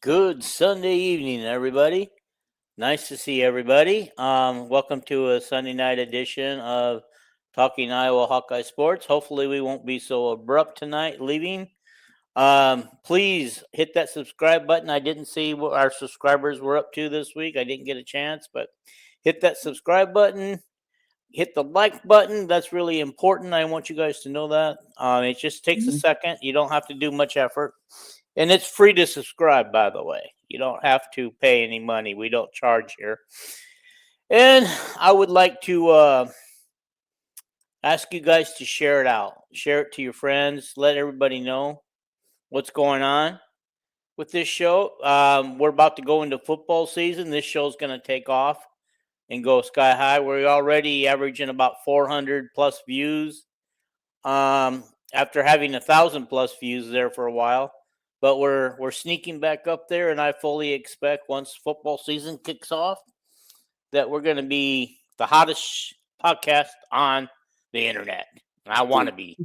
Good Sunday evening, everybody. Nice to see everybody. Welcome to a Sunday night edition of Talking Iowa Hawkeye Sports. Hopefully, we won't be so abrupt tonight leaving. Please hit that subscribe button. I didn't see what our subscribers were up to this week. I didn't get a chance, but hit that subscribe button. Hit the like button. That's really important. I want you guys to know that. It just takes a second. You don't have to do much effort. And it's free to subscribe, by the way. You don't have to pay any money. We don't charge here. And I would like to ask you guys to share it out. Share it to your friends. Let everybody know what's going on with this show. We're about to go into football season. This show's going to take off and go sky high. We're already averaging about 400 plus views after having 1,000 plus views there for a while. But we're sneaking back up there, and I fully expect once football season kicks off that we're going to be the hottest podcast on the internet. I want to be.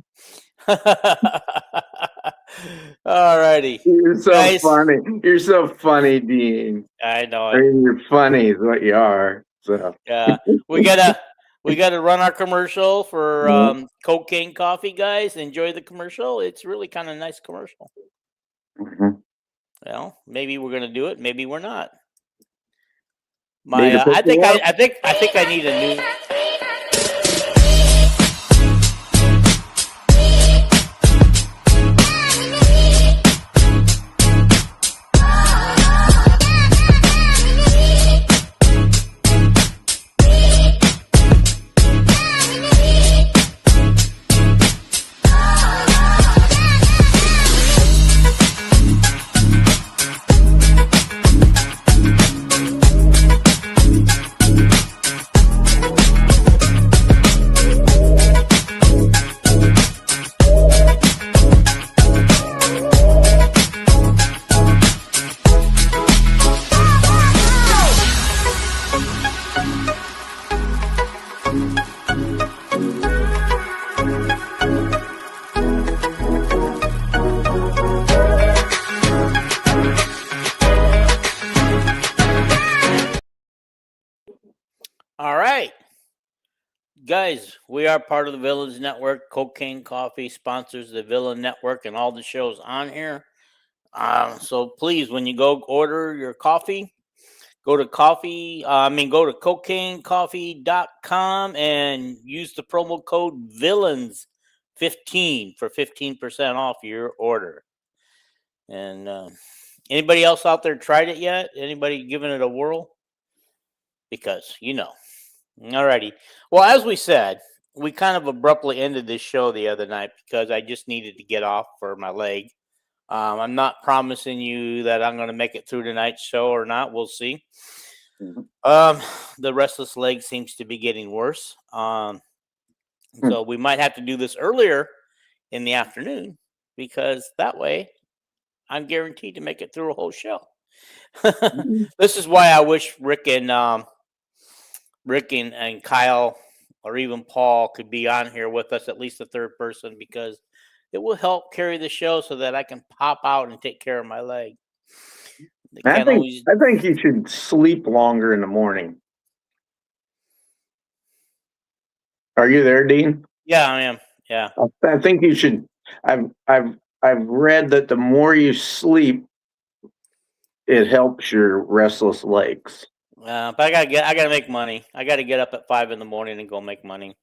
All righty. You're so funny. You're so funny, Dean. I know. I mean, you're funny is what you are. So yeah, we gotta run our commercial for Cocaine Coffee, guys. Enjoy the commercial. It's really kind of a nice commercial. Well, maybe we're gonna do it. Maybe we're not. I think I need a new. All right, guys, we are part of the Villains Network. Cocaine Coffee sponsors the Villain Network and all the shows on here. So please, when you go order your coffee, go to cocainecoffee.com and use the promo code VILLAINS15 for 15% off your order. And anybody else out there tried it yet? Anybody giving it a whirl? Because, Alrighty. Well, as we said, we kind of abruptly ended this show the other night because I just needed to get off for my leg. I'm not promising you that I'm going to make it through tonight's show or not. We'll see. The restless leg seems to be getting worse. So we might have to do this earlier in the afternoon because that way I'm guaranteed to make it through a whole show. This is why I wish Rick and Kyle or even Paul could be on here with us, at least a third person, because it will help carry the show so that I can pop out and take care of my leg. I think you should sleep longer in the morning. Are you there, Dean? Yeah, I am. Yeah. I think you should. I've read that the more you sleep, it helps your restless legs. But I gotta make money. I gotta get up at 5 a.m. and go make money.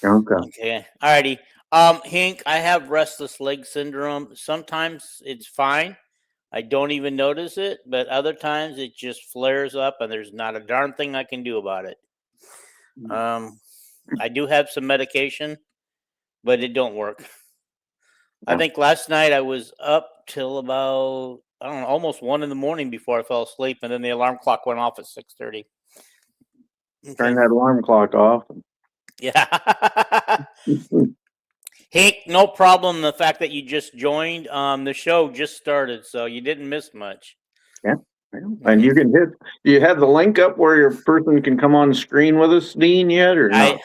Okay. Alrighty. Hank, I have restless leg syndrome. Sometimes it's fine. I don't even notice it, but other times it just flares up and there's not a darn thing I can do about it. I do have some medication, but it don't work. I think last night I was up till about, I don't know, almost 1 a.m. before I fell asleep, and then the alarm clock went off at 6:30. Okay. Turn that alarm clock off. Yeah. Hank, no problem. The fact that you just joined, the show just started, so you didn't miss much. Yeah. And you can you have the link up where your person can come on screen with us, Dean, yet, or not?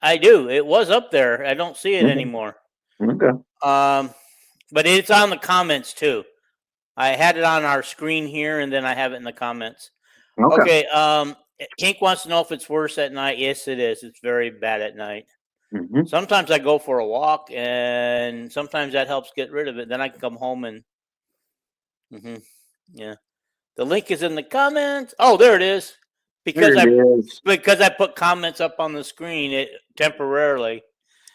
I do. It was up there. I don't see it anymore. Okay. But it's on the comments too. I had it on our screen here, and then I have it in the comments. Okay. Okay. Hank wants to know if it's worse at night. Yes, it is. It's very bad at night. Mm-hmm. Sometimes I go for a walk, and sometimes that helps get rid of it. Then I can come home and, yeah. The link is in the comments. Oh, there it is. Because I put comments up on the screen temporarily.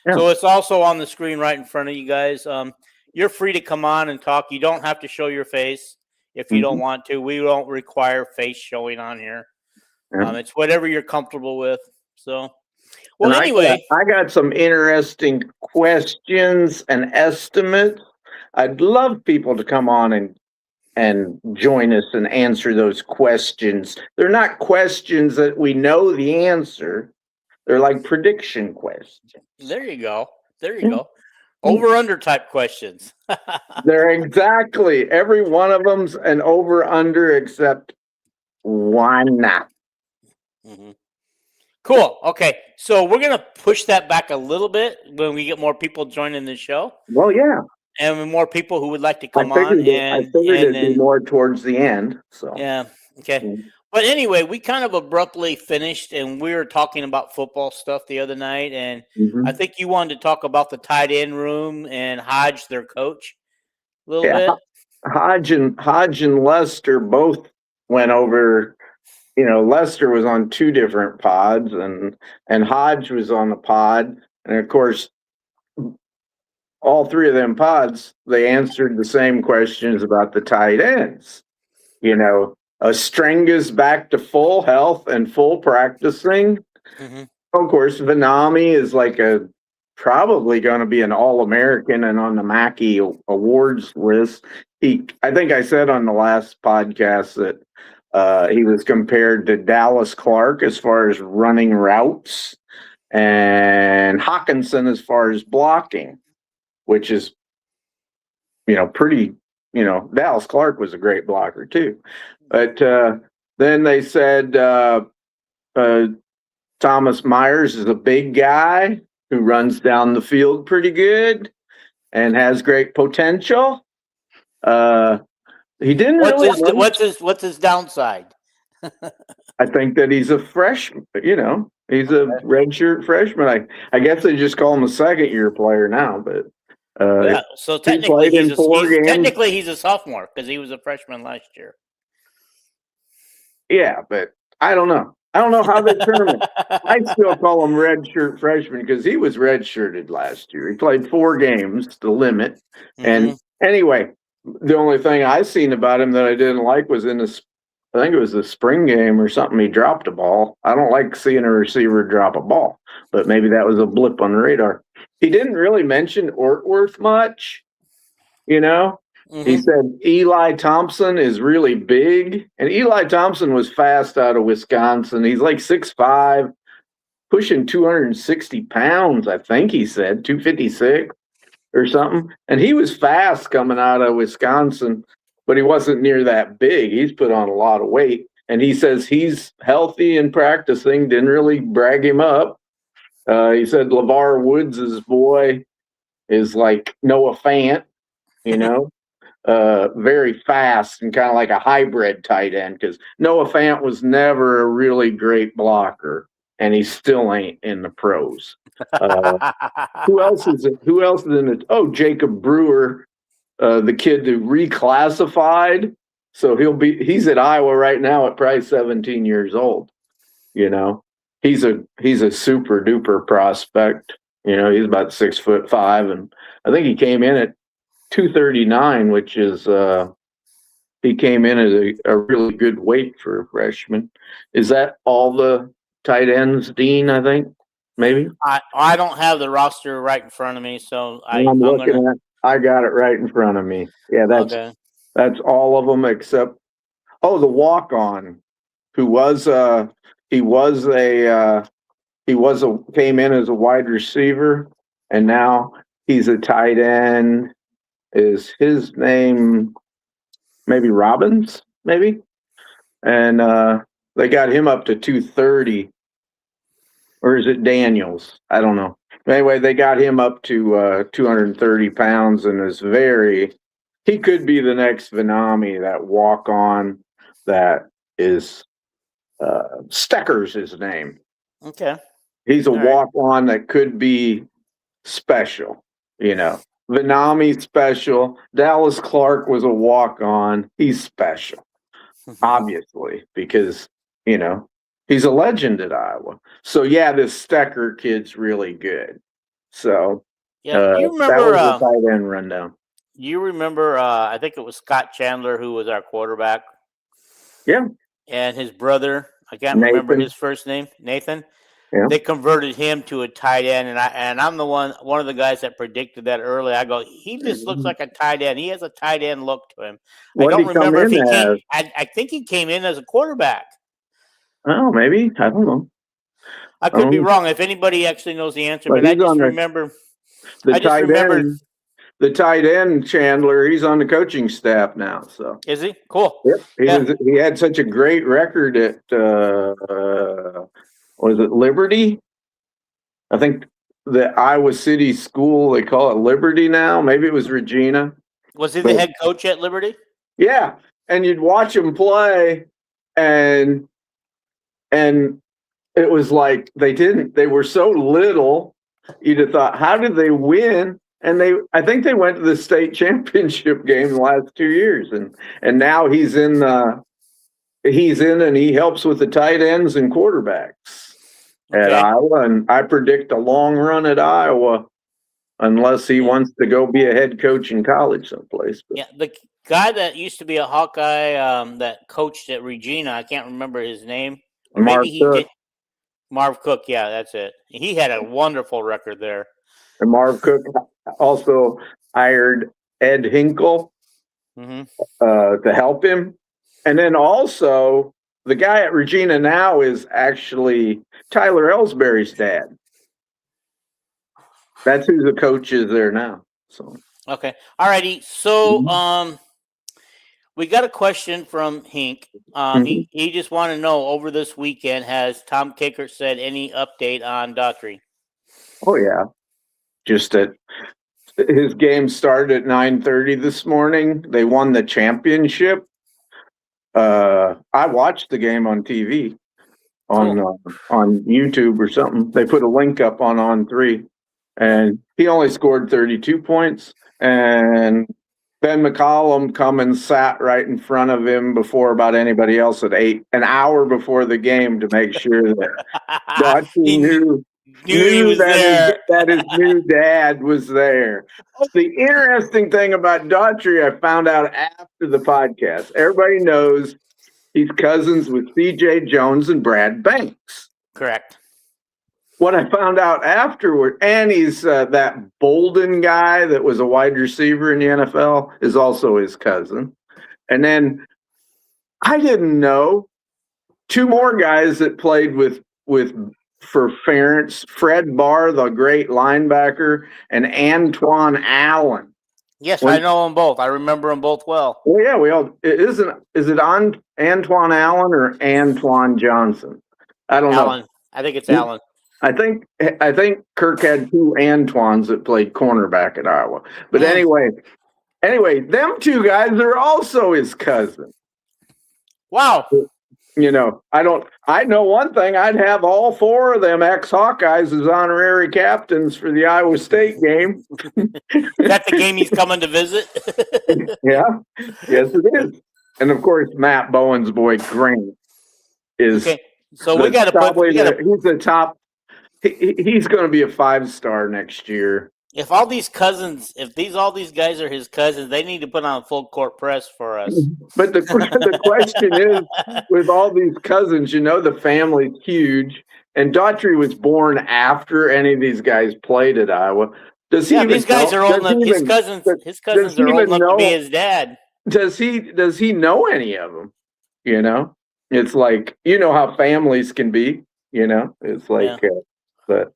Yeah. So it's also on the screen right in front of you guys. You're free to come on and talk. You don't have to show your face if you don't want to. We don't require face showing on here. Yeah. It's whatever you're comfortable with. So, well, and anyway, I got some interesting questions and estimates. I'd love people to come on and join us and answer those questions. They're not questions that we know the answer. They're like prediction questions. There you go. There you go. Over under type questions. They're exactly every one of them's an over under except one not. Cool. Okay. So we're going to push that back a little bit when we get more people joining the show. Well, yeah. And more people who would like to come on. I figured it'd be more towards the end. So yeah. Okay. But anyway, we kind of abruptly finished, and we were talking about football stuff the other night, and I think you wanted to talk about the tight end room and Hodge, their coach, a little bit. Hodge and Lester both went over. You know, Lester was on two different pods, and Hodge was on the pod, and of course, all three of them pods, they answered the same questions about the tight ends. You know, Stringa's back to full health and full practicing. Of course, Vanami is like probably going to be an All-American and on the Mackey Awards list. I think I said on the last podcast that he was compared to Dallas Clark as far as running routes and Hawkinson as far as blocking, which is, pretty, Dallas Clark was a great blocker too. But then they said Thomas Myers is a big guy who runs down the field pretty good and has great potential. He didn't what's his downside? I think that he's a freshman, he's a redshirt freshman. I guess they just call him a second-year player now, but so technically he's a sophomore because he was a freshman last year. Yeah, but I don't know. I don't know how they term it. I still call him redshirt freshman because he was redshirted last year. He played 4 games, the limit. And anyway, the only thing I seen about him that I didn't like was I think it was the spring game or something, he dropped a ball. I don't like seeing a receiver drop a ball, but maybe that was a blip on the radar. He didn't really mention Ortworth much, He said Eli Thompson is really big, and Eli Thompson was fast out of Wisconsin. He's like 6'5", pushing 260 pounds, I think he said, 256 or something. And he was fast coming out of Wisconsin, but he wasn't near that big. He's put on a lot of weight, and he says he's healthy and practicing, didn't really brag him up. He said LeVar Woods' boy is like Noah Fant, very fast and kind of like a hybrid tight end, because Noah Fant was never a really great blocker, and he still ain't in the pros. Who else is in it? Oh, Jacob Brewer, the kid who reclassified. So he's at Iowa right now at probably 17 years old. He's a super duper prospect. He's about 6'5", and I think he came in at 239, which is he came in at a really good weight for a freshman. Is that all the tight ends, Dean? I think maybe. I don't have the roster right in front of me, so I got it right in front of me. Yeah, that's all of them except the walk-on, who came in as a wide receiver, and now he's a tight end. Is his name maybe Robbins? Maybe, and they got him up to 230, or is it Daniels? I don't know. Anyway, they got him up to 230 pounds and is very, he could be the next Vanami, that walk on that is Stecker's his name. Okay. He's a All right. walk on that could be special, Vanami special. Dallas Clark was a walk on. He's special, obviously, because he's a legend at Iowa. So yeah, this Stecker kid's really good. So Yeah, you that remember? was a tight end rundown. You remember? I think it was Scott Chandler who was our quarterback. Yeah, and his brother. I can't remember his first name, Nathan. Yeah. They converted him to a tight end, and I'm the one of the guys that predicted that early. I go, he just looks like a tight end. He has a tight end look to him. What I don't remember if he came. as? I think he came in as a quarterback. Oh, maybe, I don't know. I could be wrong. If anybody actually knows the answer, But but I just remember. The tight end Chandler. He's on the coaching staff now. So is he? Cool. Yep. He had such a great record at was it Liberty? I think the Iowa City school, they call it Liberty now. Maybe it was Regina. Was he the head coach at Liberty? Yeah, and you'd watch him play, and it was like they were so little, you'd have thought, how did they win? And I think they went to the state championship game the last 2 years, and now he's in and he helps with the tight ends and quarterbacks at Iowa. And I predict a long run at Iowa, unless he wants to go be a head coach in college someplace. But. Yeah, the guy that used to be a Hawkeye that coached at Regina, I can't remember his name. Or maybe he did. Marv Cook, yeah, that's it. He had a wonderful record there. And Marv Cook also hired Ed Hinkle to help him. And then also, the guy at Regina now is actually Tyler Ellsbury's dad. That's who the coach is there now. So okay, all righty. So we got a question from Hink. He just want to know, over this weekend, has Tom Kakert said any update on Daughtry? Oh yeah, just that his game started at 9:30 this morning. They won the championship. I watched the game on TV, on YouTube or something. They put a link up on 3, and he only scored 32 points. And Ben McCullum come and sat right in front of him before about anybody else at 8, an hour before the game, to make sure that Daughtry knew that his new dad was there. The interesting thing about Daughtry, I found out after the podcast. Everybody knows he's cousins with C.J. Jones and Brad Banks. Correct. What I found out afterward, and he's that Bolden guy that was a wide receiver in the NFL is also his cousin. And then I didn't know 2 more guys that played for Ferentz, Fred Barr, the great linebacker, and Antoine Allen. Yes, I know them both. I remember them both well. Well, yeah, is it on Antoine Allen or Antoine Johnson? I don't know. I think it's Allen. I think Kirk had 2 Antoines that played cornerback at Iowa. But anyway, them 2 guys are also his cousin. Wow. I know one thing. I'd have all 4 of them ex-Hawkeyes as honorary captains for the Iowa State game. Is that the game he's coming to visit? Yeah. Yes, it is. And of course, Matt Bowen's boy Grant is. Okay. So we got to put. He's the top. He's going to be a 5-star next year. If all these cousins, all these guys are his cousins, they need to put on full court press for us. But the question is, with all these cousins, the family's huge, and Daughtry was born after any of these guys played at Iowa. Does he? Yeah, these guys are old enough. His cousins are old enough to be his dad. Does he know any of them? It's like how families can be. It's like, but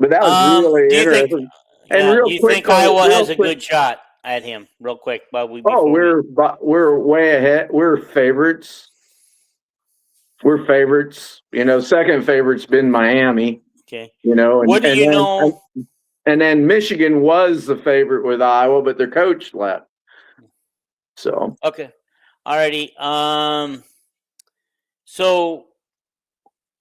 that was really interesting. Do you think Iowa has a good shot at him? Real quick, we're way ahead. We're favorites. Second favorite's been Miami. Okay. And then Michigan was the favorite with Iowa, but their coach left. So Okay. Alrighty. So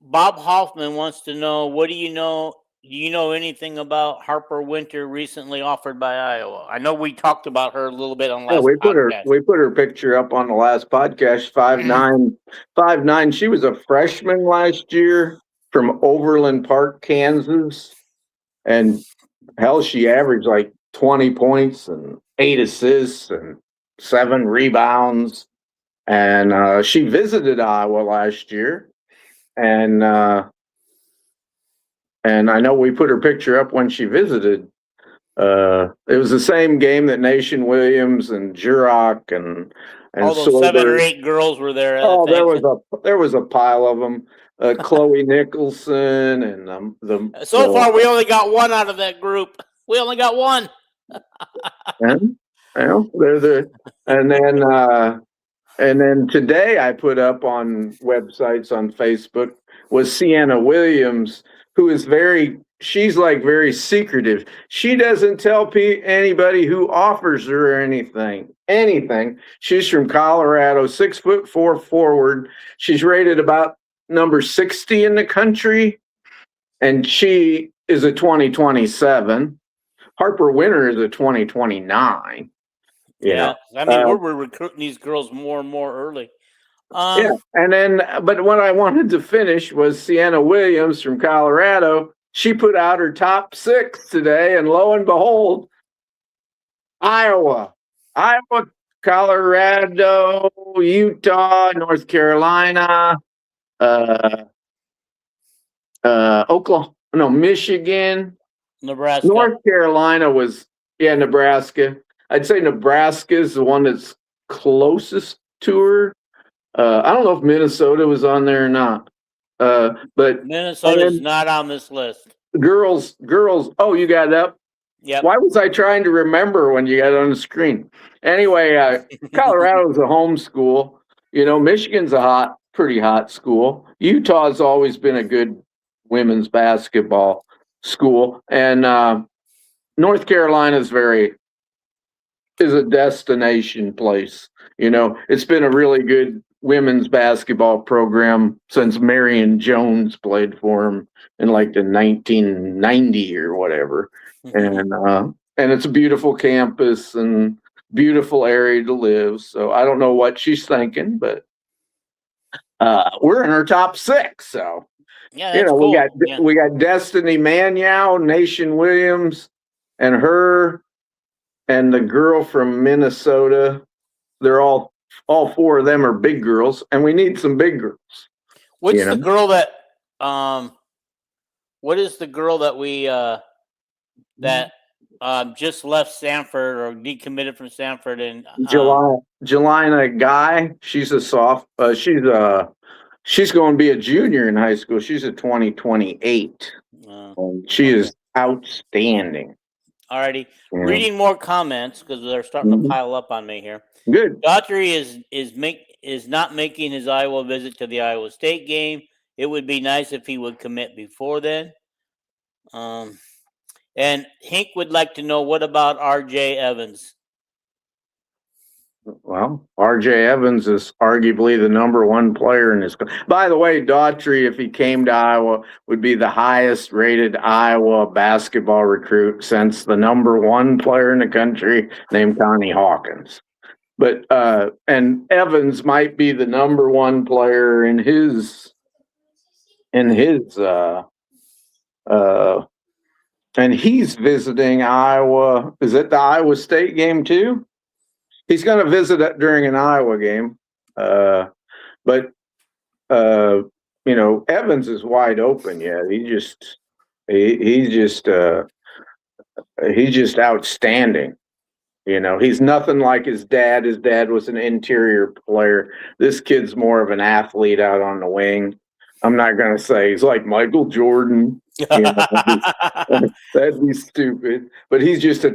Bob Hoffman wants to know, what do you know? Do you know anything about Harper Winter recently offered by Iowa? I know we talked about her a little bit on yeah, last podcast. we put her picture up on the last podcast. 5'9", 5'9". She was a freshman last year from Overland Park, Kansas, and hell, she averaged like 20 points and 8 assists and 7 rebounds. And she visited Iowa last year, and I know we put her picture up when she visited. It was the same game that Nation Williams and Jurok and All those 7 or Sorber. 8 girls were there. Oh, there was a pile of them. Chloe Nicholson and So far, we only got one out of that group. We only got one. and they're and then today I put up on websites on Facebook was Sienna Williams, who is she's like very secretive. She doesn't tell anybody who offers her anything. She's from Colorado, 6'4" forward. She's rated about number 60 in the country, and she is a 2027. Harper Winter is a 2029. Yeah, I mean, we're recruiting these girls more and more early. Yeah, and then, but what I wanted to finish was Sienna Williams from Colorado. She put out her top 6 today, and lo and behold, Iowa, Colorado, Utah, North Carolina, Michigan, Nebraska. North Carolina was, Nebraska. I'd say Nebraska is the one that's closest to her. I don't know if Minnesota was on there or not. But Minnesota's not on this list. Girls. Oh, you got it up? Yeah. Why was I trying to remember when you got it on the screen? Anyway, Colorado's a home school. Michigan's a pretty hot school. Utah's always been a good women's basketball school. And North Carolina's is a destination place. It's been a really good women's basketball program since Marion Jones played for them in like the 1990 or whatever. And it's a beautiful campus and beautiful area to live. So I don't know what she's thinking, but we're in her top 6. So yeah, that's cool. we got Destiny Manyow, Nation Williams, and her, and the girl from Minnesota. They're all 4 of them are big girls, and we need some big girls. What's the girl that what is the girl that we just left Stanford or decommitted from Stanford? And Jelena Guy, she's a she's going to be a junior in high school. She's a 2028. She is outstanding. Alrighty, reading more comments because they're starting to pile up on me here. Good. Daughtry is not making his Iowa visit to the Iowa State game. It would be nice if he would commit before then. And Hank would like to know, what about R.J. Evans? Well, R.J. Evans is arguably the number 1 player in this. By the way, Daughtry, if he came to Iowa, would be the highest rated Iowa basketball recruit since the number 1 player in the country named Connie Hawkins. But and Evans might be the number 1 player in his and he's visiting Iowa. Is it the Iowa State game too? He's going to visit it during an Iowa game. But Evans is wide open. Yeah, he's just outstanding. He's nothing like his dad. His dad was an interior player. This kid's more of an athlete out on the wing. I'm not going to say he's like Michael Jordan. That'd be stupid. But he's just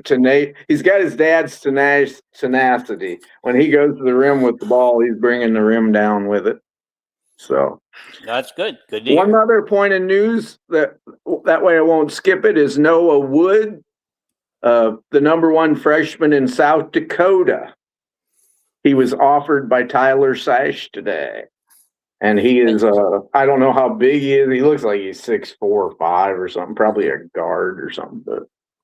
he's got his dad's tenacity. When he goes to the rim with the ball, he's bringing the rim down with it. So that's good. Good to One hear. other point of news that way I won't skip it is Noah Wood, the number 1 freshman in South Dakota. he was offered by Tyler Sash today. And he is, I don't know how big he is. He looks like he's 6'4" or 5" or something, probably a guard or something.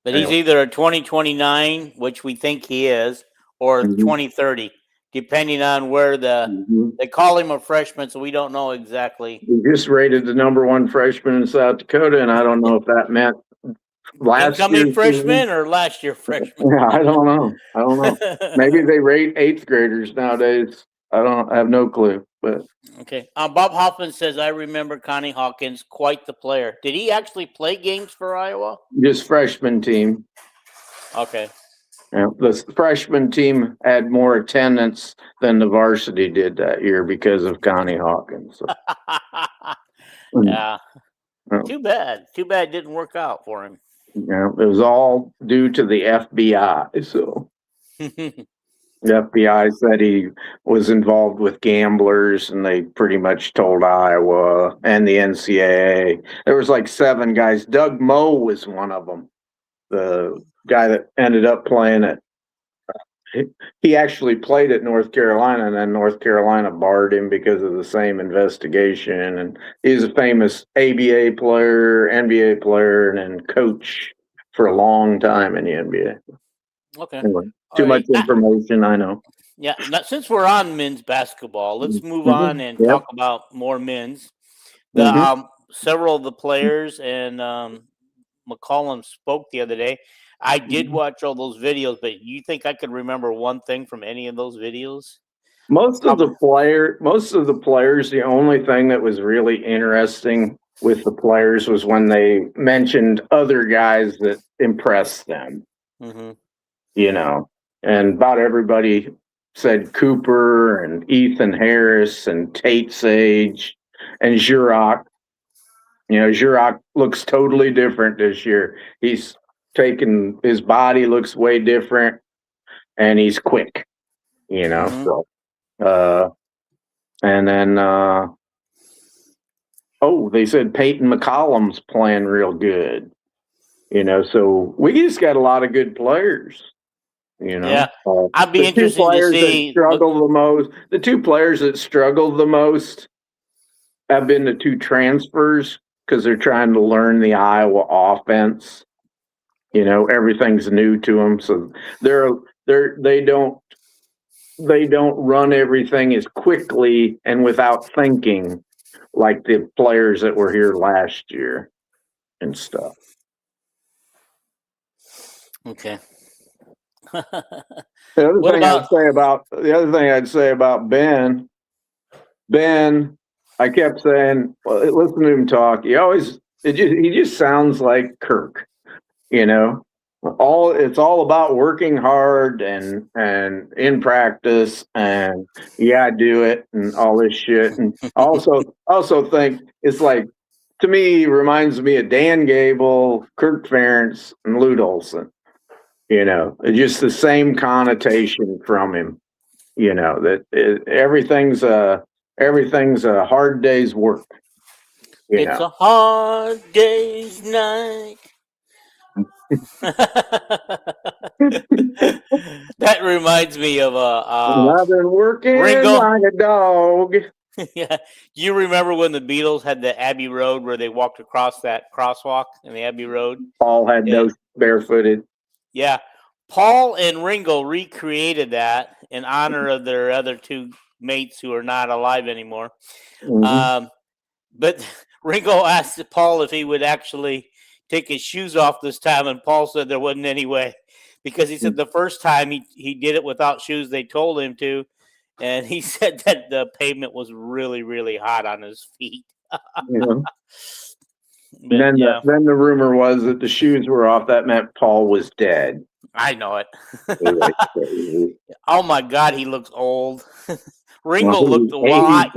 But he's either a 2029, which we think he is, or 2030, depending on where they call him a freshman, so we don't know exactly. He just rated the #1 freshman in South Dakota, and I don't know if that meant incoming freshman or last year freshman. Yeah, I don't know. Maybe they rate 8th graders nowadays. I have no clue. But okay. Bob Hoffman says, I remember Connie Hawkins, quite the player. Did he actually play games for Iowa? Just freshman team. Okay. Yeah, the freshman team had more attendance than the varsity did that year because of Connie Hawkins. So. Yeah. Too bad. Too bad it didn't work out for him. Yeah, it was all due to the FBI. So the FBI said he was involved with gamblers, and they pretty much told Iowa and the NCAA. There was like 7 guys. Doug Moe was one of them. The guy that ended up playing it. He actually played at North Carolina, and then North Carolina barred him because of the same investigation. And he's a famous ABA player, NBA player, and then coach for a long time in the NBA. Okay. Anyway, too much information, I know. Yeah. Since we're on men's basketball, let's move on and talk about more men's. Several of the players and McCullum spoke the other day. I did watch all those videos, but you think I could remember one thing from any of those videos? Most of the players, the only thing that was really interesting with the players was when they mentioned other guys that impressed them. You know, and about everybody said Cooper and Ethan Harris and Tate Sage and Jurok. You know, Jurok looks totally different this year. He's taken, his body looks way different, and he's quick, you know. So, and then, they said Peyton McCullum's playing real good, you know. So we just got a lot of good players, you know. Yeah, I'd be interested to see. The 2 players that struggled the most have been the 2 transfers because they're trying to learn the Iowa offense. You know, everything's new to them, so they don't run everything as quickly and without thinking like the players that were here last year and stuff. Okay. The other thing I'd say about Ben, I kept saying, well, listen to him talk. He just sounds like Kirk. You know, it's all about working hard and in practice and do it and all this shit. And also think it's like, to me, reminds me of Dan Gable, Kirk Ferentz, and Lute Olson. You know, it's just the same connotation from him. You know, that everything's a hard day's work. It's a hard day's night. That reminds me of I've been working Ringo. like a dog. Yeah, you remember when the Beatles had the Abbey Road where they walked across that crosswalk in the Abbey Road? Paul had those barefooted. Yeah, Paul and Ringo recreated that in honor of their other 2 mates who are not alive anymore. But Ringo asked Paul if he would actually take his shoes off this time, and Paul said there wasn't any way, because he said the first time he did it without shoes, they told him to, and he said that the pavement was really, really hot on his feet. Then the rumor was that the shoes were off. That meant Paul was dead. I know it. Oh my God, he looks old. Ringo looked a lot.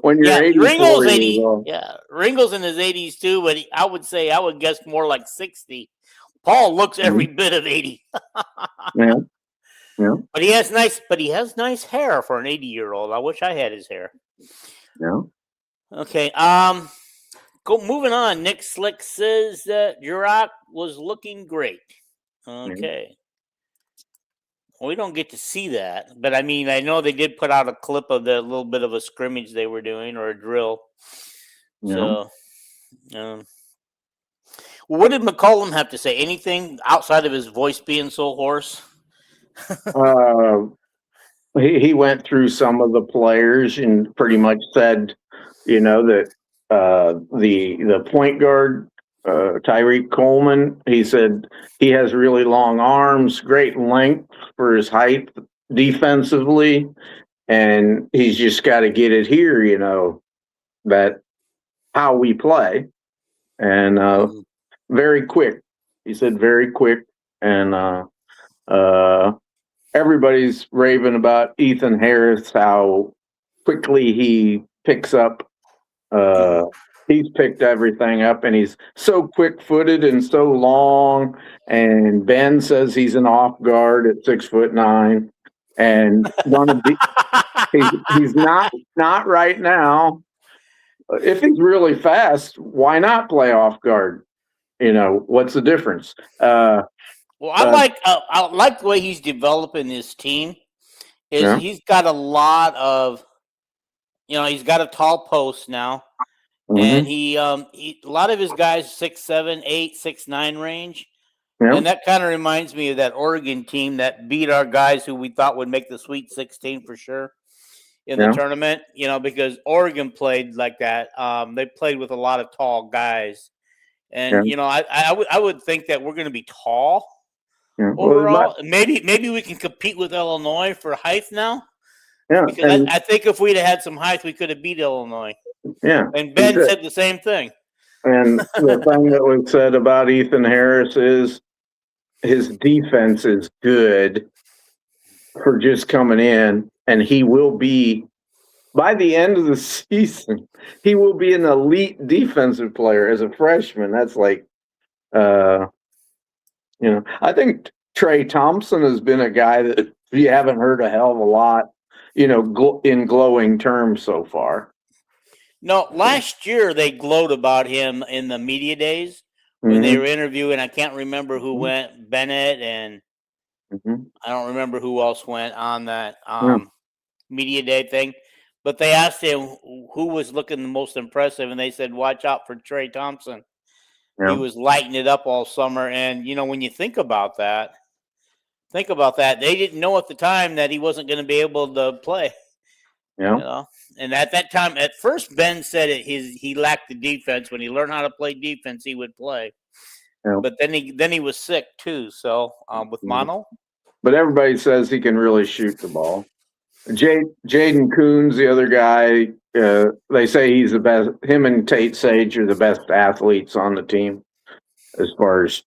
When you're 84, Ringo's 80. Yeah, Ringo's in his 80s too, but I would guess more like 60. Paul looks every bit of 80. Yeah. But he has nice hair for an 80-year-old. I wish I had his hair. Yeah. Okay. Moving on. Nick Slick says that Jurok was looking great. Okay. we don't get to see that. But I mean, I know they did put out a clip of the little bit of a scrimmage they were doing or a drill. So, what did McCullum have to say? Anything outside of his voice being so hoarse? He went through some of the players and pretty much said, that the point guard, Tyreek Coleman, he said he has really long arms, great length for his height defensively, and he's just got to get it here, that how we play. And very quick. He said very quick. And everybody's raving about Ethan Harris, how quickly he picks up. He's picked everything up, and he's so quick-footed and so long. And Ben says he's an off guard at 6'9", and he's not right now. If he's really fast, why not play off guard? What's the difference? Well, I like the way he's developing his team. He's got a lot of, he's got a tall post now, and he a lot of his guys 6'7", 8, 6'9" range, and that kind of reminds me of that Oregon team that beat our guys who we thought would make the Sweet 16 for sure in the tournament. Because Oregon played like that. They played with a lot of tall guys, and I would think that we're going to be tall. Overall, maybe we can compete with Illinois for height now. Yeah, because I think if we'd have had some height, we could have beat Illinois. Yeah, and Ben said the same thing. And the thing that was said about Ethan Harris is his defense is good for just coming in, and he will be by the end of the season. He will be an elite defensive player as a freshman. That's like. I think Trey Thompson has been a guy that you haven't heard a hell of a lot, in glowing terms so far. No, last year they glowed about him in the media days when they were interviewing. I can't remember who went, Bennett, and I don't remember who else went on that media day thing. But they asked him who was looking the most impressive, and they said, watch out for Trey Thompson. He was lighting it up all summer. And, when you think about that, they didn't know at the time that he wasn't going to be able to play. Yeah. And at that time, at first, Ben said he lacked the defense. When he learned how to play defense, he would play. Yeah. But then he was sick, too, so with mono. But everybody says he can really shoot the ball. Jaden Coons, the other guy, they say he's the best. Him and Tate Sage are the best athletes on the team as far as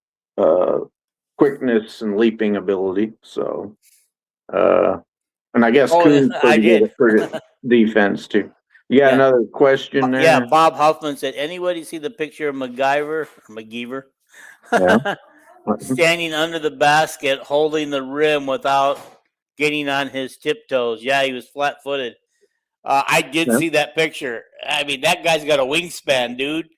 quickness and leaping ability. So, and I guess Coons pretty good for defense too. You got another question there? Yeah, Bob Huffman said, anybody see the picture of McGeever standing under the basket holding the rim without getting on his tiptoes? Yeah, he was flat-footed. I did see that picture. I mean, that guy's got a wingspan, dude.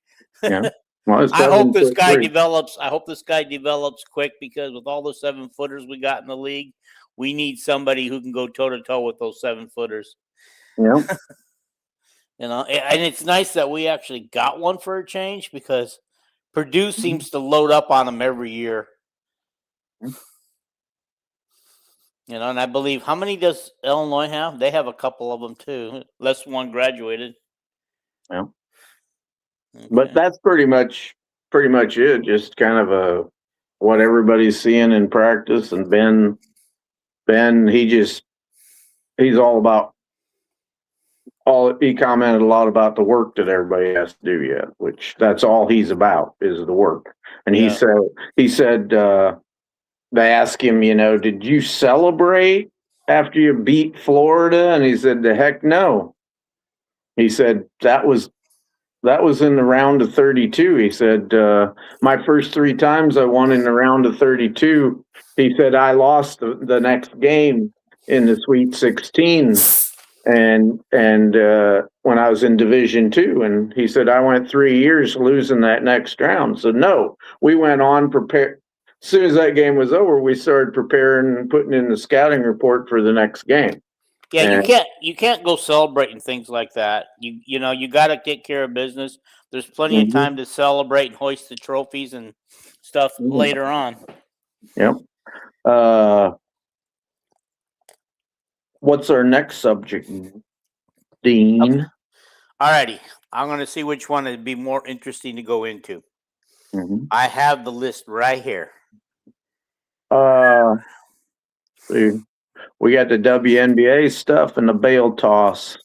Yeah. Well, I hope this guy develops. I hope this guy develops quick, because with all the 7-footers we got in the league, we need somebody who can go toe-to-toe with those 7-footers. Yeah. And it's nice that we actually got one for a change, because Purdue seems to load up on them every year. And I believe, how many does Illinois have? They have a couple of them too. Less one graduated. Yeah. Okay. But that's pretty much it. Just kind of what everybody's seeing in practice. And Ben, he's all about he commented a lot about the work that everybody has to do yet, which that's all he's about, is the work. And he said, they asked him, did you celebrate after you beat Florida? And he said, the heck no. He said, that was in the round of 32. He said, my first 3 times I won in the round of 32. He said, I lost the next game in the Sweet 16. And when I was in Division II, and he said, I went 3 years losing that next round. So no, we went on as soon as that game was over, we started preparing and putting in the scouting report for the next game. Yeah, And you can't go celebrating things like that. You know, you got to take care of business. There's plenty of time to celebrate and hoist the trophies and stuff later on. Yep. What's our next subject, Dean? Okay. Alrighty, I'm going to see which one would be more interesting to go into. I have the list right here. See, we got the WNBA stuff and the bail toss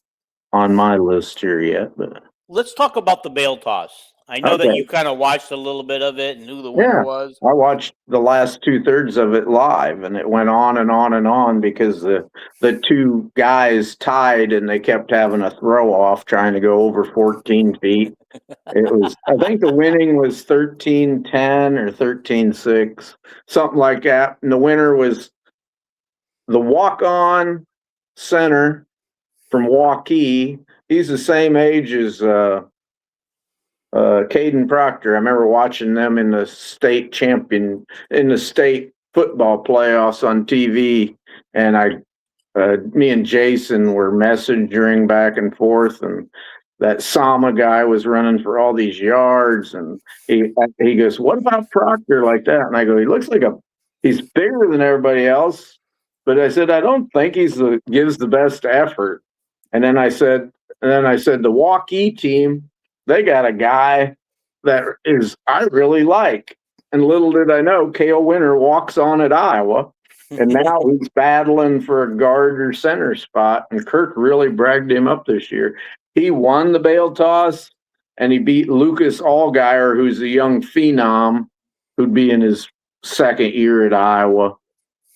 on my list here yet, but let's talk about the bail toss. I know that you kind of watched a little bit of it and who the winner was. I watched the last 2/3 of it live, and it went on and on and on because the two guys tied, and they kept having a throw off trying to go over 14 feet. It was, I think the winning was 13-10 or 13-6, something like that. And the winner was the walk-on center from Hawkeyes. He's the same age as Caden Proctor. I remember watching them in the state football playoffs on TV, and me and Jason were messaging back and forth, and that Sama guy was running for all these yards, and he goes, "What about Proctor like that?" And I go, "He looks like he's bigger than everybody else," but I said, "I don't think gives the best effort." And then I said, the Hawkeyes team, they got a guy that I really like. And little did I know, Cale Winter walks on at Iowa, and now he's battling for a guard or center spot. And Kirk really bragged him up this year. He won the bail toss, and he beat Lucas Allgaier, who's a young phenom who'd be in his second year at Iowa.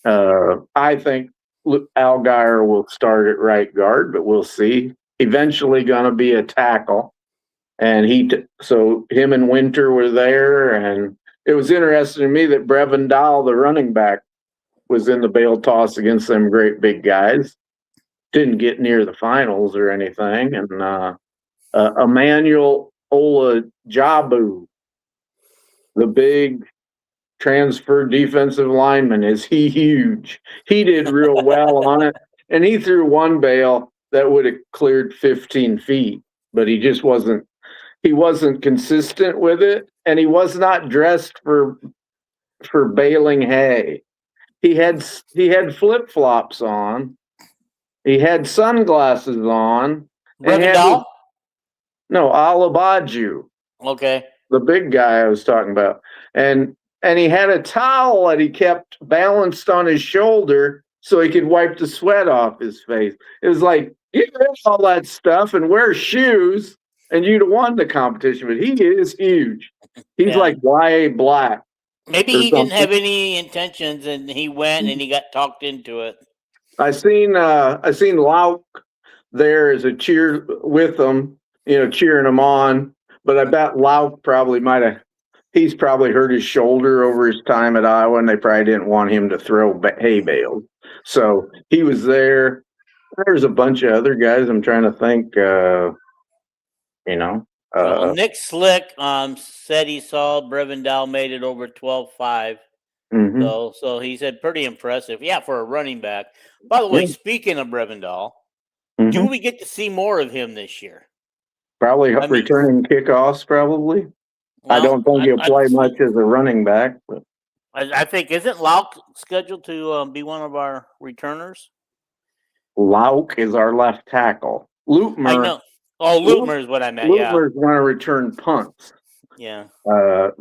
I think Allgaier will start at right guard, but we'll see. Eventually going to be a tackle. And so him and Winter were there, and it was interesting to me that Brevin Dahl, the running back, was in the bail toss against them great big guys. Didn't get near the finals or anything. And Emmanuel Olajabu, the big transfer defensive lineman, is huge. He did real well on it, and he threw one bail that would have cleared 15 feet, but he just wasn't. He wasn't consistent with it, and he was not dressed for baling hay. He had flip-flops on. He had sunglasses on. Brevin No, Alabaju. Okay. The big guy I was talking about. And he had a towel that he kept balanced on his shoulder so he could wipe the sweat off his face. It was like, get rid of all that stuff and wear shoes, and you'd have won the competition. But he is huge. He's like YA Black. Maybe he didn't have any intentions, and he went and he got talked into it. I seen Lauk there as a cheer with him, cheering him on. But I bet Lauk probably he's probably hurt his shoulder over his time at Iowa, and they probably didn't want him to throw hay bales. So he was there. There's a bunch of other guys. I'm trying to think, Well, Nick Slick said he saw Brevin Dahl made it over 12.5. So he said pretty impressive. Yeah, for a running back. By the way, speaking of Brevin Dahl, do we get to see more of him this year? Probably returning kickoffs, probably. Well, I don't think he'll play much as a running back. But I think, isn't Lauk scheduled to be one of our returners? Lauk is our left tackle. Lutmer. I know. Oh, Lutmer is what I meant. Lutmer's going to return punts. Yeah. For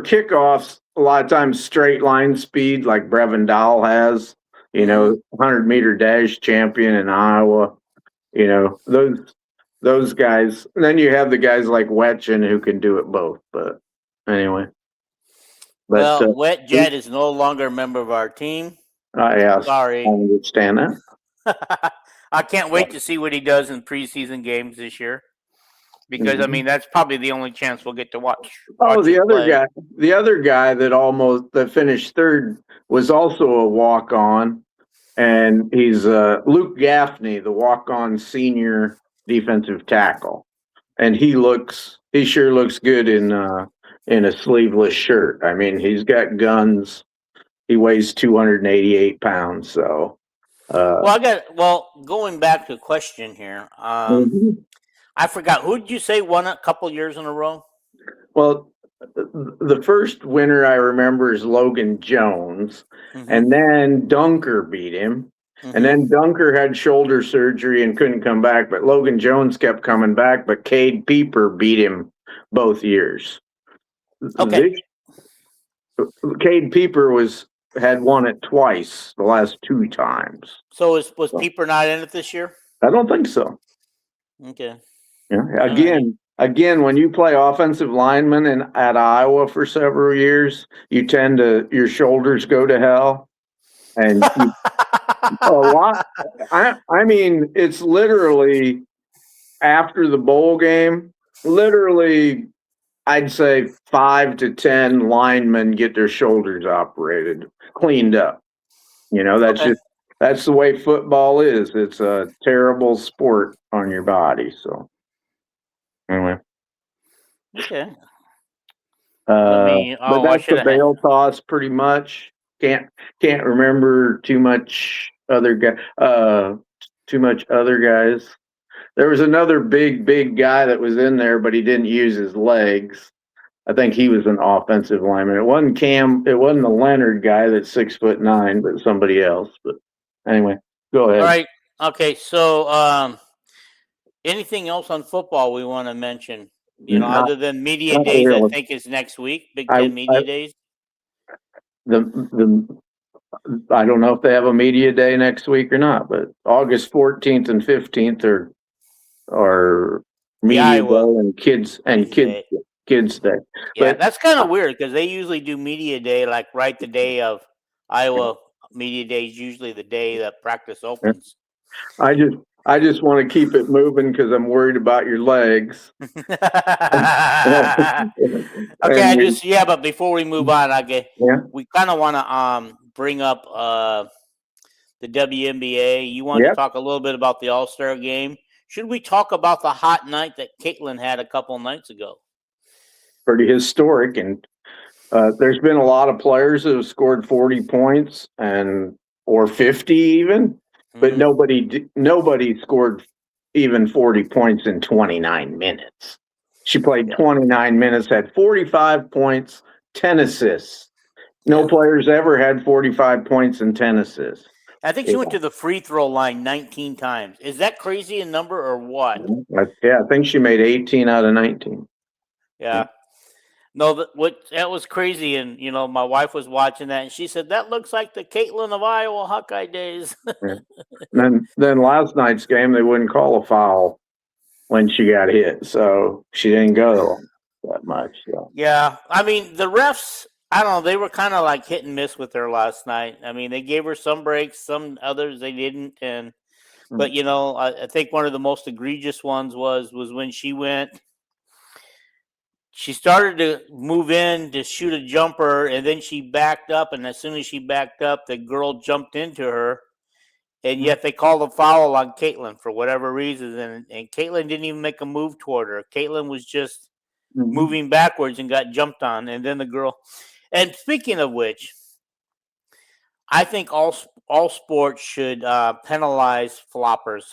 kickoffs, a lot of times straight line speed, like Brevin Dahl has. 100-meter dash champion in Iowa. Those guys. And then you have the guys like Wetchen who can do it both. But anyway. Wet Jet is no longer a member of our team. Sorry. I understand that. I can't wait to see what he does in preseason games this year, because that's probably the only chance we'll get to watch. The other guy that finished third was also a walk-on, and he's Luke Gaffney, the walk-on senior defensive tackle, and he sure looks good in in a sleeveless shirt. I mean, he's got guns. He weighs 288 pounds. So, going back to a question here. mhm. I forgot. Who did you say won a couple years in a row? Well, the first winner I remember is Logan Jones, Mhm. and then Dunker beat him. And then Dunker had shoulder surgery and couldn't come back, but Logan Jones kept coming back, but Cade Pieper beat him both years. Okay. Cade Pieper had won it twice, the last 2 times. So was Pieper not in it this year? I don't think so. Okay. Yeah. Again, when you play offensive lineman at Iowa for several years, your shoulders go to hell, and a lot. I mean, it's literally after the bowl game. Literally, I'd say 5 to 10 linemen get their shoulders operated, cleaned up. That's the way football is. It's a terrible sport on your body. So anyway. Okay. But that's the bail toss pretty much. Can't remember too much other guys. There was another big guy that was in there, but he didn't use his legs. I think he was an offensive lineman. It wasn't the Leonard guy that's 6'9", but somebody else. But anyway, go ahead. All right. Okay. So, anything else on football we want to mention? Other than media days, really. I think is next week. Big Ten media days. I don't know if they have a media day next week or not, but August 14th and 15th are media day and kids day. Yeah, that's kind of weird because they usually do media day like right the day of Iowa media day is usually the day that practice opens. I just want to keep it moving because I'm worried about your legs. Okay, but before we move on, we kind of want to bring up the WNBA. You want to talk a little bit about the All-Star game? Should we talk about the hot night that Caitlin had a couple nights ago? Pretty historic, and there's been a lot of players that have scored 40 points or 50 even. But nobody scored even 40 points in 29 minutes. She played 29 minutes, had 45 points, 10 assists. No players ever had 45 points and 10 assists. I think she went to the free throw line 19 times. Is that crazy in number or what? Yeah, I think she made 18 out of 19. Yeah. No, that was crazy, and my wife was watching that, and she said that looks like the Caitlin of Iowa Hawkeye days. Then last night's game, they wouldn't call a foul when she got hit, so she didn't go that much. So. Yeah, I mean the refs. I don't know. They were kind of like hit and miss with her last night. I mean, they gave her some breaks, some others they didn't, but I think one of the most egregious ones was when she went. She started to move in to shoot a jumper, and then she backed up. And as soon as she backed up, the girl jumped into her. And yet they called a foul on Caitlin for whatever reason. And Caitlin didn't even make a move toward her. Caitlin was just moving backwards and got jumped on. And then the girl. And speaking of which, I think all sports should penalize floppers.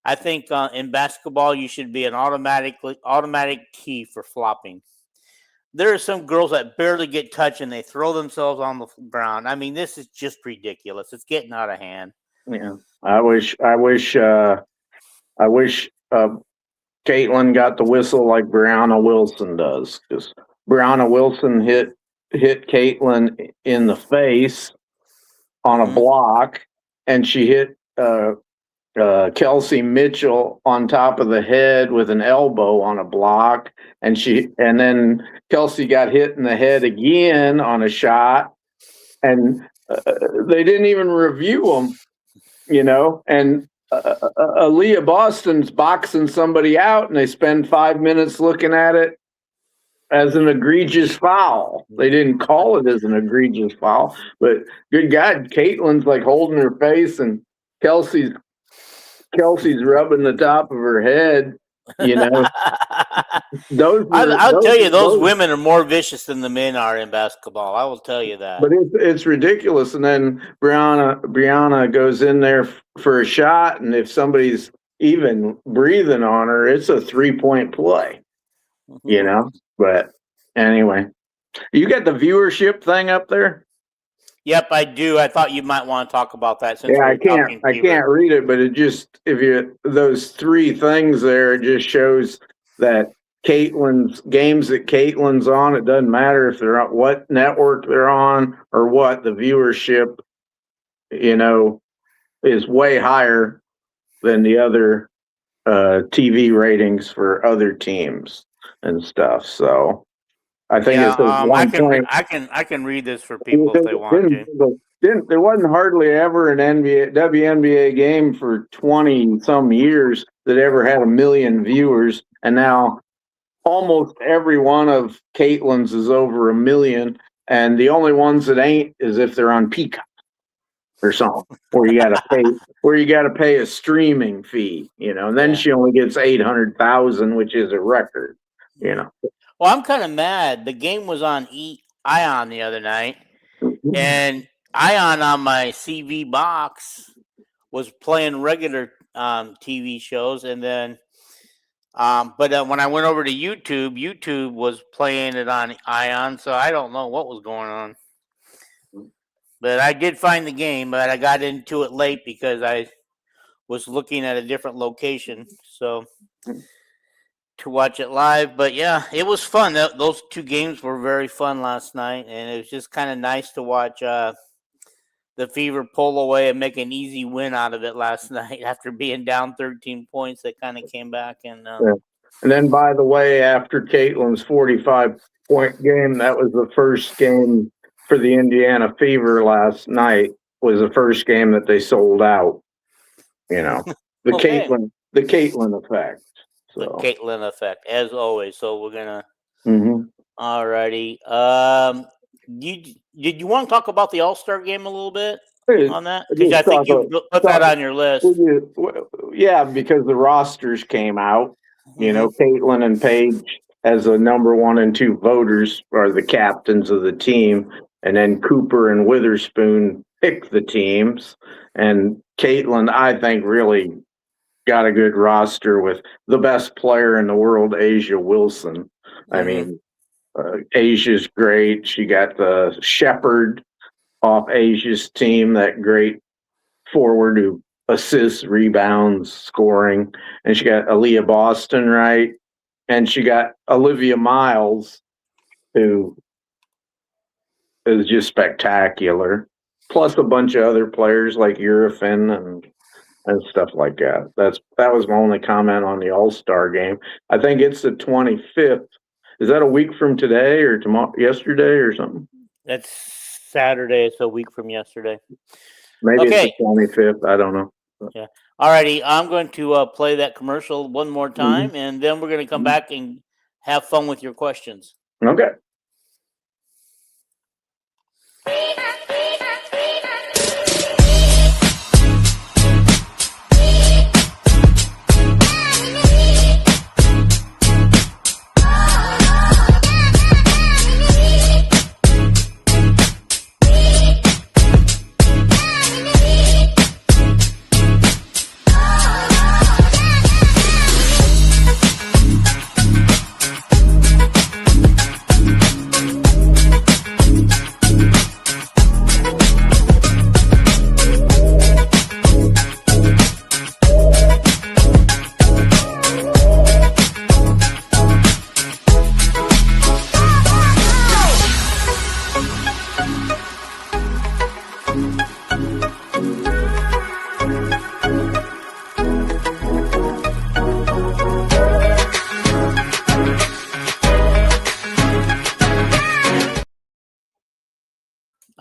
I think in basketball, you should be an automatic key for flopping. There are some girls that barely get touched and they throw themselves on the ground. I mean, this is just ridiculous. It's getting out of hand. Yeah, I wish Caitlin got the whistle like Brianna Wilson does, because Brianna Wilson hit Caitlin in the face on a block, and she hit Kelsey Mitchell on top of the head with an elbow on a block, and then Kelsey got hit in the head again on a shot, and they didn't even review them, and Aaliyah Boston's boxing somebody out, and they spend 5 minutes looking at it as an egregious foul. They didn't call it as an egregious foul, but good God, Caitlin's like holding her face, and Kelsey's rubbing the top of her head, I'll tell you, those women are more vicious than the men are in basketball. I will tell you that. But it's ridiculous. And then Brianna goes in there for a shot, and if somebody's even breathing on her, it's a 3-point play. You know. But anyway, you got the viewership thing up there. Yep, I do. I thought you might want to talk about that. Since I can't read it, but it just those three things there, it just shows that Caitlin's games that Caitlin's on. It doesn't matter if they're on what network they're on or what, the viewership, is way higher than the other TV ratings for other teams and stuff. So I think it's I can read this for people if they want to. There wasn't hardly ever an WNBA game for 20 some years that ever had 1 million viewers, and now almost every one of Caitlin's is over 1 million, and the only ones that ain't is if they're on Peacock or something, where you got to pay a streaming fee, and then she only gets 800,000, which is a record, Well, I'm kind of mad. The game was on Ion the other night, and Ion on my CV box was playing regular TV shows, and then but when I went over to YouTube was playing it on Ion, so I don't know what was going on. But I did find the game, but I got into it late because I was looking at a different location, so to watch it live. But yeah, it was fun. Those two games were very fun last night, and it was just kind of nice to watch the Fever pull away and make an easy win out of it last night after being down 13 points. They kind of came back and then, by the way, after Caitlin's 45-point game, that was the first game for the Indiana Fever last night. Was the first game that they sold out. The Caitlin effect. So. The Caitlin effect, as always. So we're gonna. All righty. Did you want to talk about the All-Star game a little bit on that? Because I think you put that on your list. Yeah, because the rosters came out. Caitlin and Paige, as the number 1 and 2 voters, are the captains of the team, and then Cooper and Witherspoon picked the teams. And Caitlin, I think, really got a good roster with the best player in the world, Asia Wilson. I mean, Asia's great. She got the Shepherd off Asia's team, that great forward who assists, rebounds, scoring. And she got Aaliyah Boston, right? And she got Olivia Miles, who is just spectacular. Plus a bunch of other players like Eurofin and stuff like that. That was my only comment on the All-Star game. I think it's the 25th. Is that a week from today or yesterday or something? That's Saturday. It's a week from yesterday. Maybe it's the 25th. I don't know. Yeah. All righty. I'm going to play that commercial one more time, and then we're going to come back and have fun with your questions. Okay.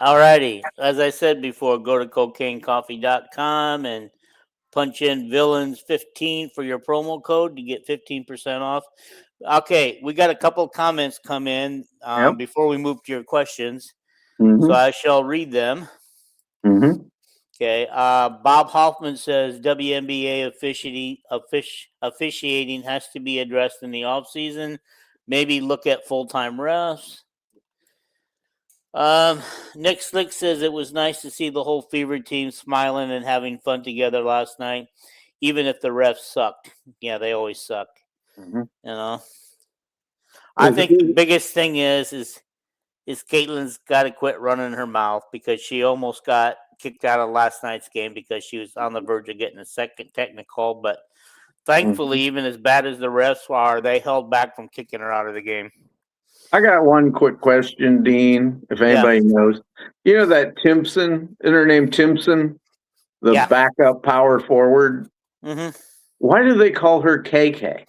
Alrighty. As I said before, go to cocainecoffee.com and punch in Villains15 for your promo code to get 15% off. Okay, we got a couple of comments come in before we move to your questions. So I shall read them. Okay. Bob Hoffman says WNBA officiating has to be addressed in the offseason. Maybe look at full-time refs. Nick Slick says it was nice to see the whole Fever team smiling and having fun together last night, even if the refs sucked. Yeah, they always suck. Mm-hmm. I think the biggest thing is Caitlin's got to quit running her mouth, because she almost got kicked out of last night's game because she was on the verge of getting a second technical. But thankfully, even as bad as the refs are, they held back from kicking her out of the game. I got one quick question, Dean, if anybody knows. You know that Timpson, isn't her name Timpson, the backup power forward? Mm-hmm. Why do they call her KK?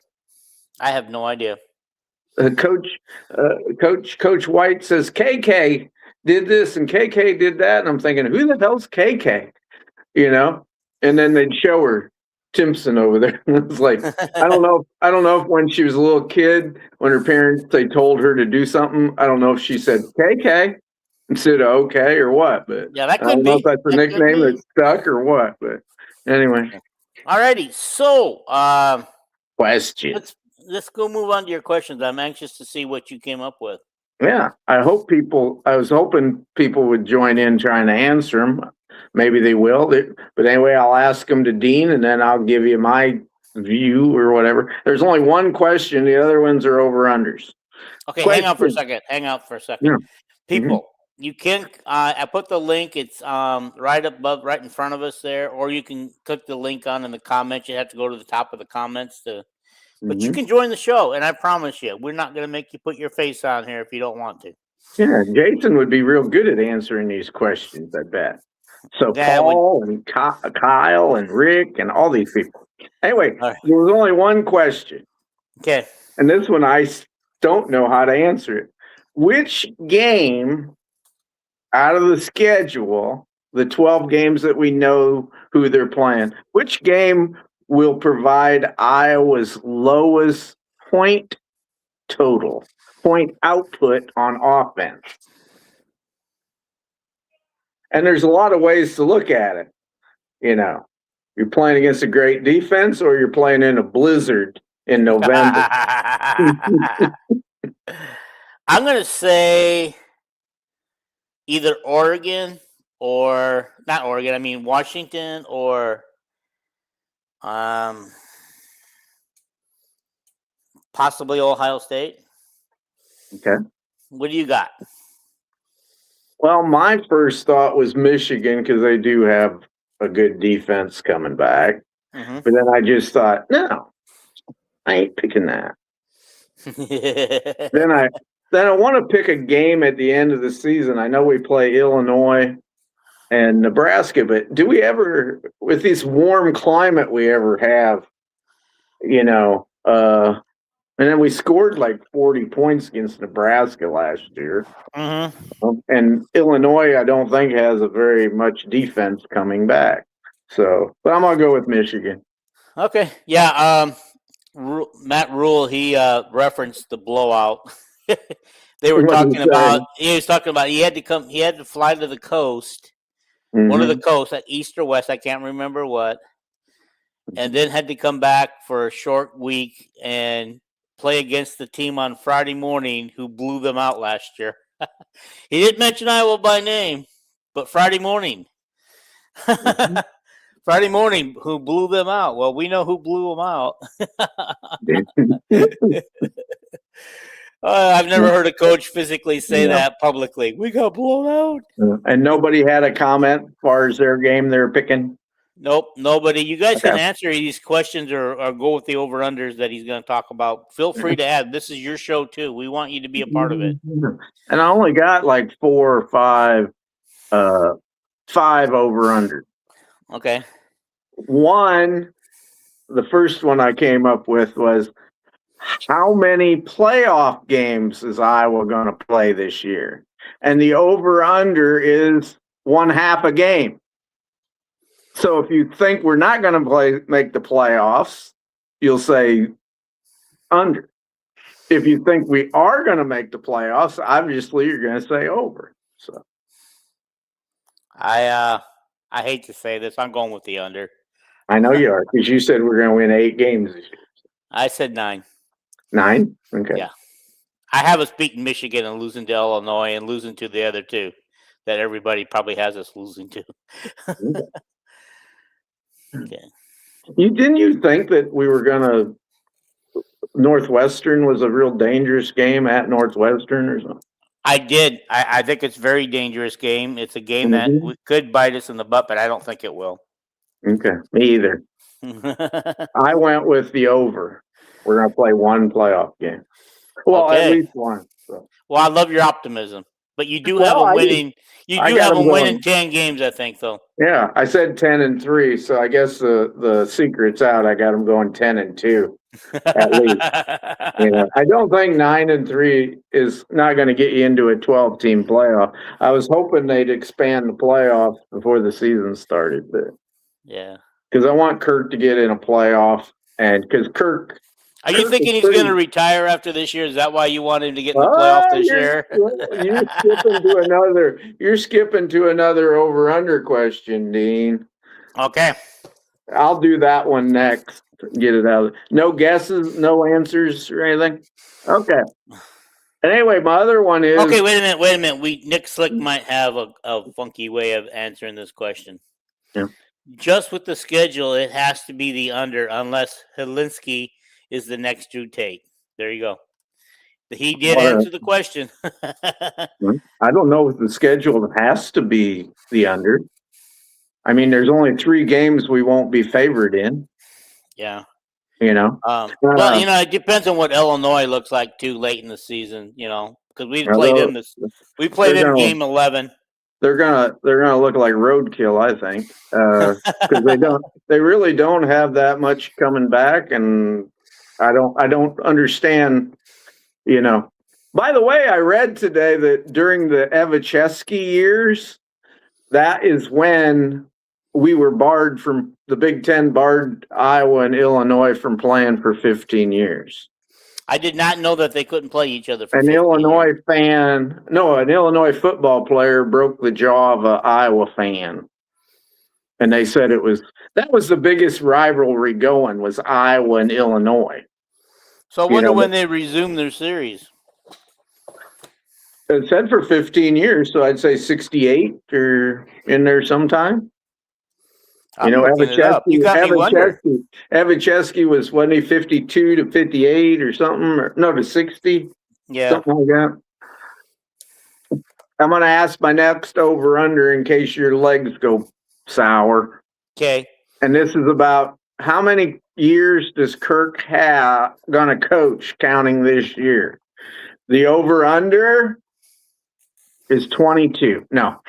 I have no idea. Coach White says KK did this and KK did that, and I'm thinking, who the hell's KK? And then they'd show her Timpson over there. And it's like, I don't know if when she was a little kid, when her parents they told her to do something, I don't know if she said KK instead of okay or what. But yeah, that could I don't be. know if that's a nickname that stuck or what. But anyway. Alrighty, so question. Let's go move on to your questions. I'm anxious to see what you came up with. Yeah, I was hoping people would join in trying to answer them. Maybe they will. But anyway, I'll ask them to Dean, and then I'll give you my view or whatever. There's only one question. The other ones are over-unders. Okay, hang out for a second. Yeah. People, you can I put the link. It's right above, right in front of us there, or you can click the link on in the comments. You have to go to the top of the comments but you can join the show, and I promise you, we're not going to make you put your face on here if you don't want to. Yeah, Jason would be real good at answering these questions, I bet. So Paul and Kyle and Rick and all these people. Anyway, There was only one question. Okay. And this one I don't know how to answer it. Which game out of the schedule, the 12 games that we know who they're playing, which game will provide Iowa's lowest point output on offense? And there's a lot of ways to look at it. You're playing against a great defense, or you're playing in a blizzard in November. I'm going to say either Washington, or possibly Ohio State. Okay. What do you got? Well, my first thought was Michigan, because they do have a good defense coming back. Mm-hmm. But then I just thought, no, I ain't picking that. Then I want to pick a game at the end of the season. I know we play Illinois and Nebraska, but do we ever, with this warm climate we ever have, and then we scored like 40 points against Nebraska last year. Mm-hmm. And Illinois, I don't think, has a very much defense coming back. So, but I'm going to go with Michigan. Okay. Yeah. Matt Rule, he referenced the blowout. He was talking about he had to fly to the coast, one of the coasts at East or West, I can't remember what, and then had to come back for a short week and play against the team on Friday morning who blew them out last year. He didn't mention Iowa by name, but Friday morning. Friday morning, who blew them out? Well, we know who blew them out. I've never heard a coach physically say that publicly. We got blown out. And nobody had a comment as far as their game they're picking? Nope, nobody. You guys can answer these questions or go with the over-unders that he's going to talk about. Feel free to add. This is your show, too. We want you to be a part of it. And I only got like 4 or 5 over-unders. Okay. One, the first one I came up with was, how many playoff games is Iowa going to play this year? And the over-under is 1/2 a game. So if you think we're not going to make the playoffs, you'll say under. If you think we are going to make the playoffs, obviously you're going to say over. So I I hate to say this. I'm going with the under. I know you are, because you said we're going to win 8 games this year. I said 9. 9? Okay. Yeah. I have us beating Michigan and losing to Illinois and losing to the other 2 that everybody probably has us losing to. Okay. Didn't you think that we were going to Northwestern was a real dangerous game at Northwestern or something? I did. I think it's a very dangerous game. It's a game that could bite us in the butt, but I don't think it will. Okay, me either. I went with the over. We're going to play 1 playoff game. Well, Okay. at least 1. So. Well, I love your optimism, but you do have them winning. You do have them winning 10 games, I think, though. Yeah, I said 10-3, so I guess the secret's out. I got them going 10-2 at least. I don't think 9-3 is not going to get you into a 12-team playoff. I was hoping they'd expand the playoffs before the season started, but yeah, because I want Kirk to get in a playoff, and because Kirk. Are you thinking he's going to retire after this year? Is that why you want him to get in the playoff this year? You're skipping to another over/under question, Dean. Okay. I'll do that one next. Get it out. No guesses, no answers or anything. Okay. Anyway, my other one is. Okay, wait a minute. Nick Slick might have a funky way of answering this question. Yeah. Just with the schedule, it has to be the under unless Helinski is the next Drew Tate. There you go. He did answer the question. I don't know if the schedule has to be the under. I mean, there's only 3 games we won't be favored in. Yeah. Well, it depends on what Illinois looks like too late in the season. Because we played them We played them game 11. They're gonna look like roadkill, I think, because they really don't have that much coming back, and I don't understand. By the way, I read today that during the Evichesky years, that is when we were barred from the Big Ten, barred Iowa and Illinois from playing for 15 years. I did not know that they couldn't play each other for an Illinois football player broke the jaw of an Iowa fan. And they said that was the biggest rivalry going, was Iowa and Illinois. So I wonder when they resume their series. It said for 15 years, so I'd say 68 or in there sometime. Evichesky was, wasn't he 52 to 58 or something? To 60? Yeah. Something like that. I'm going to ask my next over-under in case your legs go sour. Okay. And this is about how many years does Kirk have going to coach counting this year? The over-under is 22. No.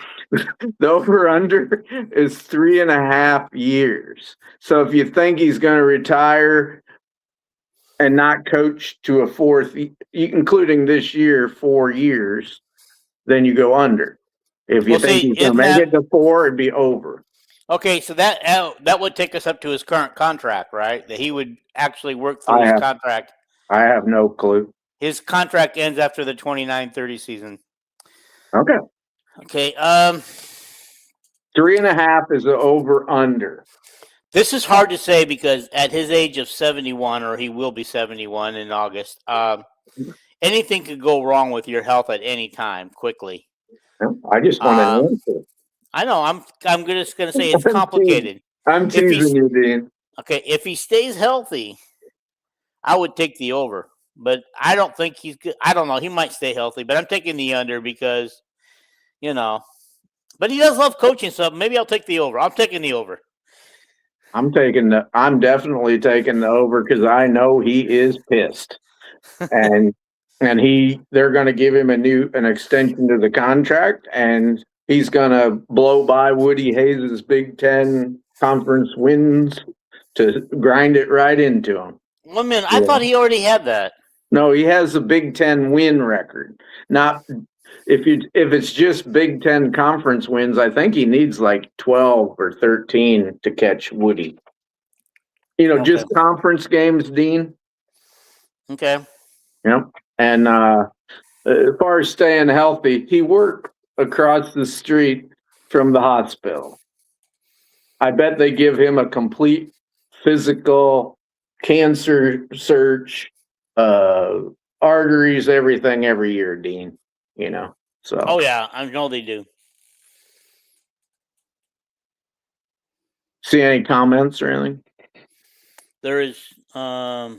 The over-under is 3.5 years. So if you think he's going to retire and not coach to a 4th, including this year, 4 years, then you go under. If you think he's going to make it to 4, it'd be over. Okay, so that would take us up to his current contract, right? That he would actually work through his contract. I have no clue. His contract ends after the 29-30 season. Okay. Okay. 3.5 is the over/under. This is hard to say because at his age of 71, or he will be 71 in August, anything could go wrong with your health at any time quickly. I just want to answer. I know. I'm just going to say it's complicated. I'm teasing you, Dean. Okay, if he stays healthy, I would take the over. But I don't think he's good. I don't know. He might stay healthy, but I'm taking the under because, But he does love coaching, so maybe I'll take the over. I'm taking the over. I'm definitely taking the over because I know he is pissed, and they're going to give him an extension to the contract, and he's going to blow by Woody Hayes' Big Ten conference wins to grind it right into him. Well, man, I thought he already had that. No, he has a Big Ten win record. Not if it's just Big Ten conference wins, I think he needs like 12 or 13 to catch Woody. Just conference games, Dean. Okay. Yep. And as far as staying healthy, he worked across the street from the hospital. I bet they give him a complete physical cancer search, arteries, everything every year, Dean. So. Oh yeah, I know they do. See any comments or anything? There is. Oh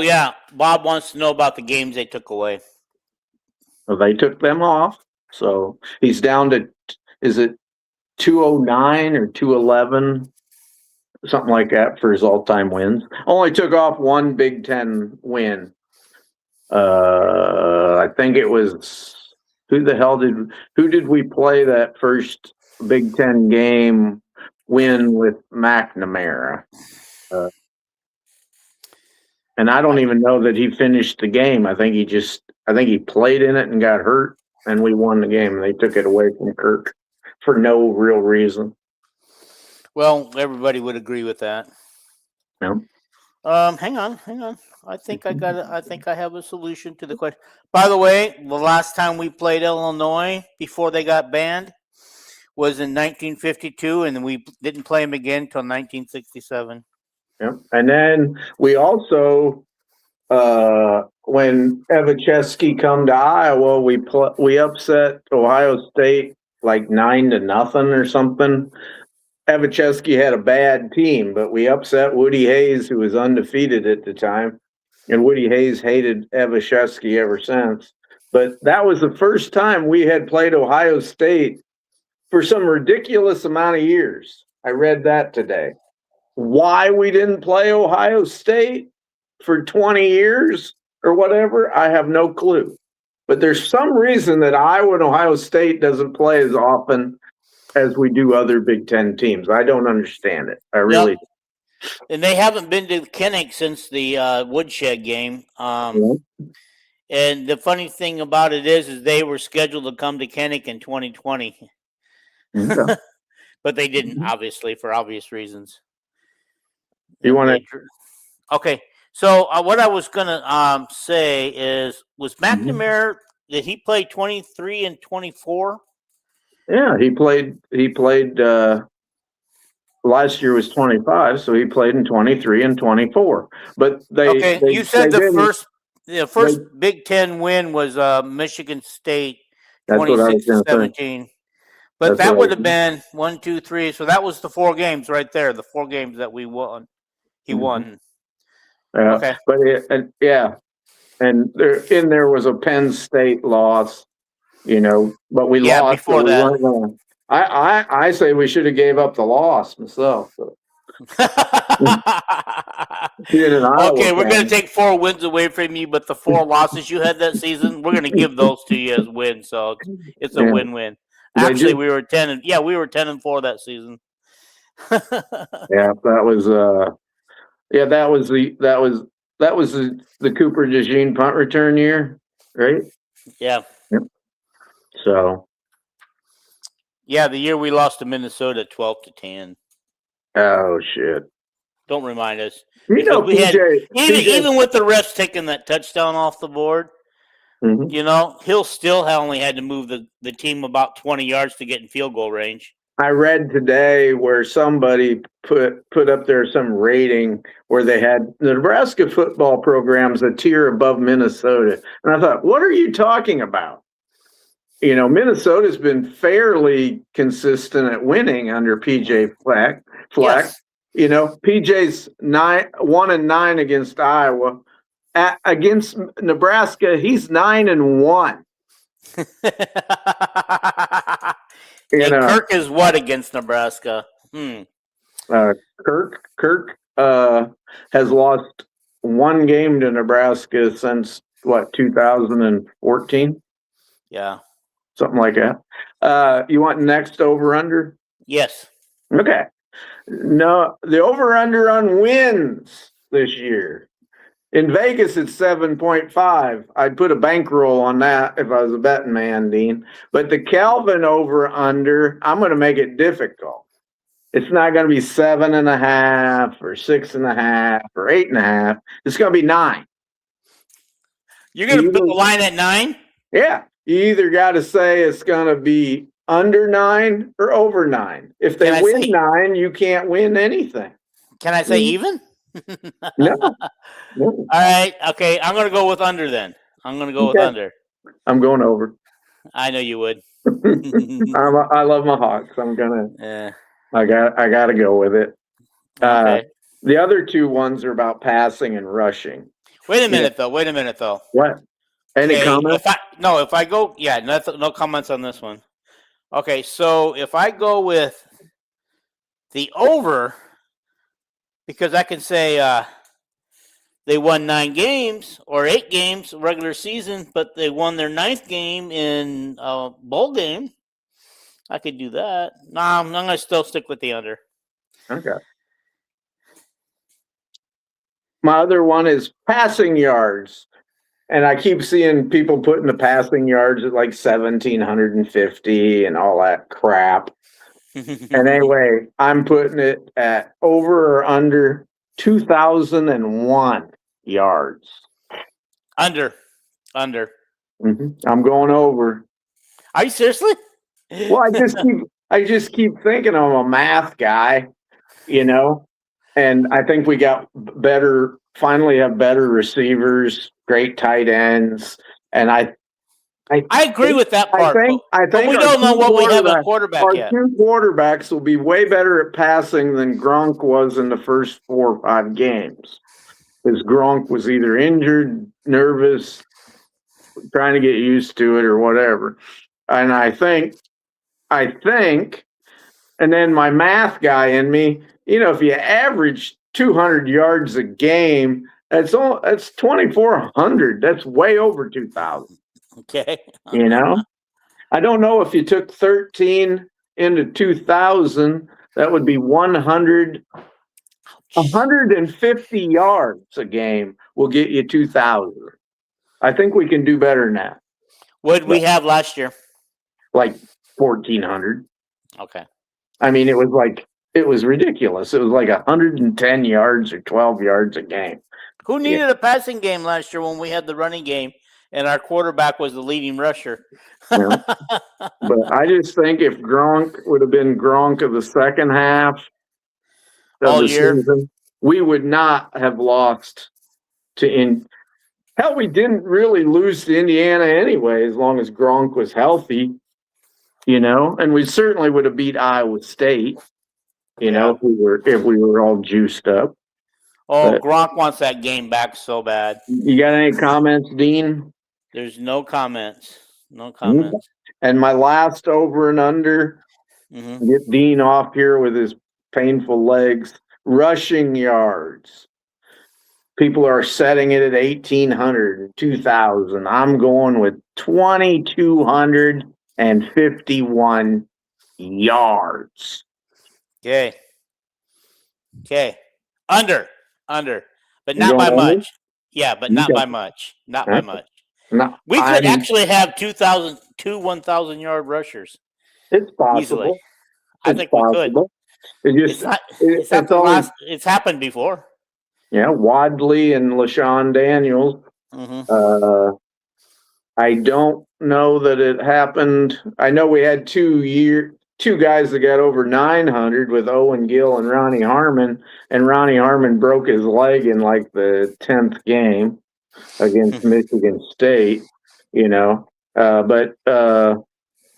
yeah, Bob wants to know about the games they took away. Well, they took them off, so he's down to, is it 209 or 211, something like that for his all-time wins. Only took off one Big Ten win. I think it was, who did we play that first Big Ten game win with McNamara? And I don't even know that he finished the game. I think he played in it and got hurt, and we won the game. And they took it away from Kirk for no real reason. Well, everybody would agree with that. Yeah. Hang on. I think I have a solution to the question. By the way, the last time we played Illinois before they got banned was in 1952, and we didn't play them again until 1967. Yeah. And then we also, when Evacheski come to Iowa, we upset Ohio State like 9-0 or something. Evacheski had a bad team, but we upset Woody Hayes, who was undefeated at the time. And Woody Hayes hated Evacheski ever since. But that was the first time we had played Ohio State for some ridiculous amount of years. I read that today. Why we didn't play Ohio State for 20 years or whatever, I have no clue. But there's some reason that Iowa and Ohio State doesn't play as often as we do other Big Ten teams. I don't understand it. I really don't. And they haven't been to Kinnick since the Woodshed game. And the funny thing about it is they were scheduled to come to Kinnick in 2020. Okay. But they didn't, obviously, for obvious reasons. You want to? Okay. So what I was going to say is, was McNamara, did he play 23 and 24? Yeah, he played last year was 25, so he played in 23 and 24. But you said the first Big Ten win was Michigan State 2017. But that would have been 1, 2, 3. So that was the 4 games right there, the 4 games that we won. He won. Yeah, okay. But and there was a Penn State loss, but we lost before that. I say we should have gave up the loss myself. Okay, we're going to take 4 wins away from you, but the 4 losses you had that season, we're going to give those to you as wins. So it's a win-win. Actually, we were 10 and 4 that season. Yeah, that was the Cooper DeJean punt return year, right? Yeah. Yep. So. Yeah, the year we lost to Minnesota 12-10. Oh shit! Don't remind us. PJ, even with the refs taking that touchdown off the board, he'll still only had to move the team about 20 yards to get in field goal range. I read today where somebody put up there some rating where they had the Nebraska football program's a tier above Minnesota, and I thought, what are you talking about? Minnesota's been fairly consistent at winning under PJ Fleck. Yes. PJ's 1-9 against Iowa. Against Nebraska, he's 9-1. Kirk is what against Nebraska? Kirk has lost 1 game to Nebraska since 2014? Yeah. Something like that. You want next over-under? Yes. Okay. No, the over-under on wins this year. In Vegas, it's 7.5. I'd put a bankroll on that if I was a betting man, Dean. But the Calvin over-under, I'm going to make it difficult. It's not going to be 7.5 or 6.5 or 8.5. It's going to be 9. You're going to put the line at 9? Yeah. You either got to say it's going to be under 9 or over 9. If they win 9, you can't win anything. Can I say even? No. All right. Okay. I'm going to go with under then. I'm going to go with under. I'm going over. I know you would. I love my Hawks. I'm gonna. Yeah. I got to go with it. Okay. The other two ones are about passing and rushing. Wait a minute though. What? Any comments? If I go, no comments on this one. Okay, so if I go with the over, because I can say they won 9 games or 8 games regular season, but they won their 9th game in a bowl game. I could do that. No, I'm going to still stick with the under. Okay. My other one is passing yards. And I keep seeing people putting the passing yards at like 1,750 and all that crap. And anyway, I'm putting it at over or under 2,001 yards. Under. Mm-hmm. I'm going over. Are you seriously? Well, I just keep thinking I'm a math guy, and I think we got finally have better receivers, great tight ends, and I agree with that part. I think we don't know what we have at quarterback our yet. Our 2 quarterbacks will be way better at passing than Gronk was in the first 4 or 5 games. Because Gronk was either injured, nervous, trying to get used to it or whatever. And I think, and then my math guy in me, if you average 200 yards a game, that's 2,400. That's way over 2,000. Okay. I don't know if you took 13 into 2,000, that would be 150 yards a game will get you 2,000. I think we can do better than that. What did we have last year? Like 1,400. Okay. I mean, it was ridiculous. It was like 110 yards or 12 yards a game. Who needed a passing game last year when we had the running game and our quarterback was the leading rusher? Yeah. But I just think if Gronk would have been Gronk of the second half of all the year, season, we would not have lost to hell, we didn't really lose to Indiana anyway, as long as Gronk was healthy, and we certainly would have beat Iowa State, if we were all juiced up. Oh, but Gronk wants that game back so bad. You got any comments, Dean? There's no comments. And my last over and under, get Dean off here with his painful legs, rushing yards. People are setting it at 1,800, 2,000. I'm going with 2,251 yards. Okay. Under. But not by much. Yeah, but not by much. Not by much. No, we could actually have 2 1,000-yard rushers. It's possible. Easily. I think we could. It's happened before. Yeah, Wadley and LaShawn Daniels. I don't know that it happened. I know we had 2 guys that got over 900 with Owen Gill and Ronnie Harmon, and Ronnie Harmon broke his leg in like the 10th game against Michigan State, but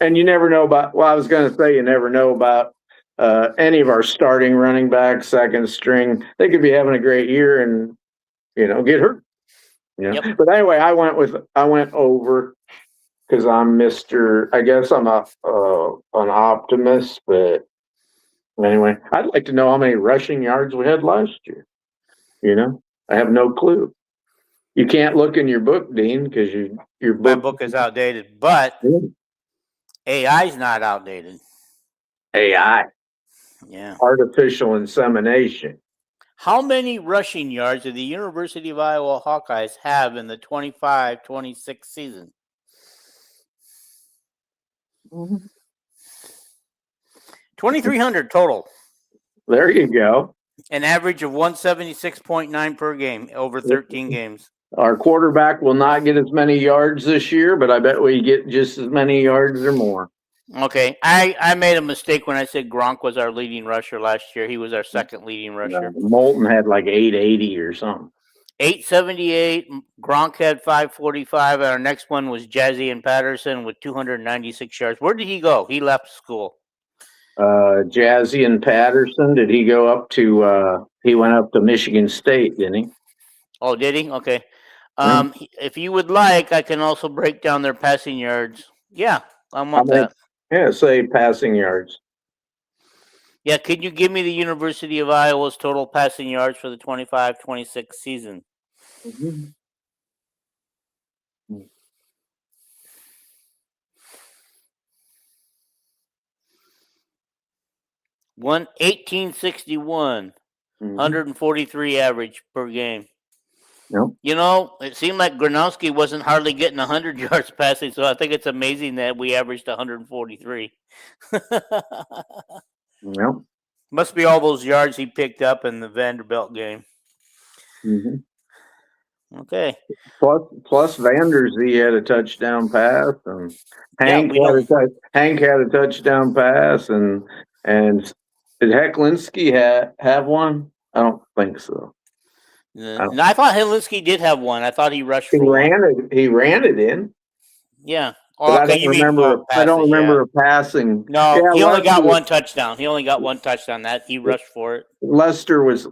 and you never know about, I was going to say, you never know about any of our starting running backs, second string. They could be having a great year and, get hurt. Yep. But anyway, I went over because I'm I guess I'm an optimist, but anyway, I'd like to know how many rushing yards we had last year. I have no clue. You can't look in your book, Dean, because my book is outdated, but AI is not outdated. AI. Yeah. Artificial insemination. How many rushing yards did the University of Iowa Hawkeyes have in the 25-26 season? 2,300 total. There you go. An average of 176.9 per game over 13 games. Our quarterback will not get as many yards this year, but I bet we get just as many yards or more. Okay, I made a mistake when I said Gronk was our leading rusher last year. He was our second leading rusher. Moulton had like 880 or something. 878. Gronk had 545. And our next one was Jazzy and Patterson with 296 yards. Where did he go? He left school. Jazzy and Patterson. Did he go up to? He went up to Michigan State, didn't he? Oh, did he? Okay. If you would like, I can also break down their passing yards. Yeah, I want that. Yeah, say passing yards. Yeah, could you give me the University of Iowa's total passing yards for the 25-26 season? Mm-hmm. 1861, 143 average per game. Nope. You know, it seemed like Gronowski wasn't hardly getting 100 yards passing, so I think it's amazing that we averaged 143. Nope. Must be all those yards he picked up in the Vanderbilt game. Mm-hmm. Okay. Plus Vanderzee had a touchdown pass, and Hank had a touchdown pass, and did Hecklinski have one? I don't think so. No, I thought Hecklinski did have one. I thought he rushed for one. He ran it in. Yeah. Oh, okay, I don't remember a passing. No, yeah, he only got one touchdown. He only got one touchdown. That he rushed for it. Lester was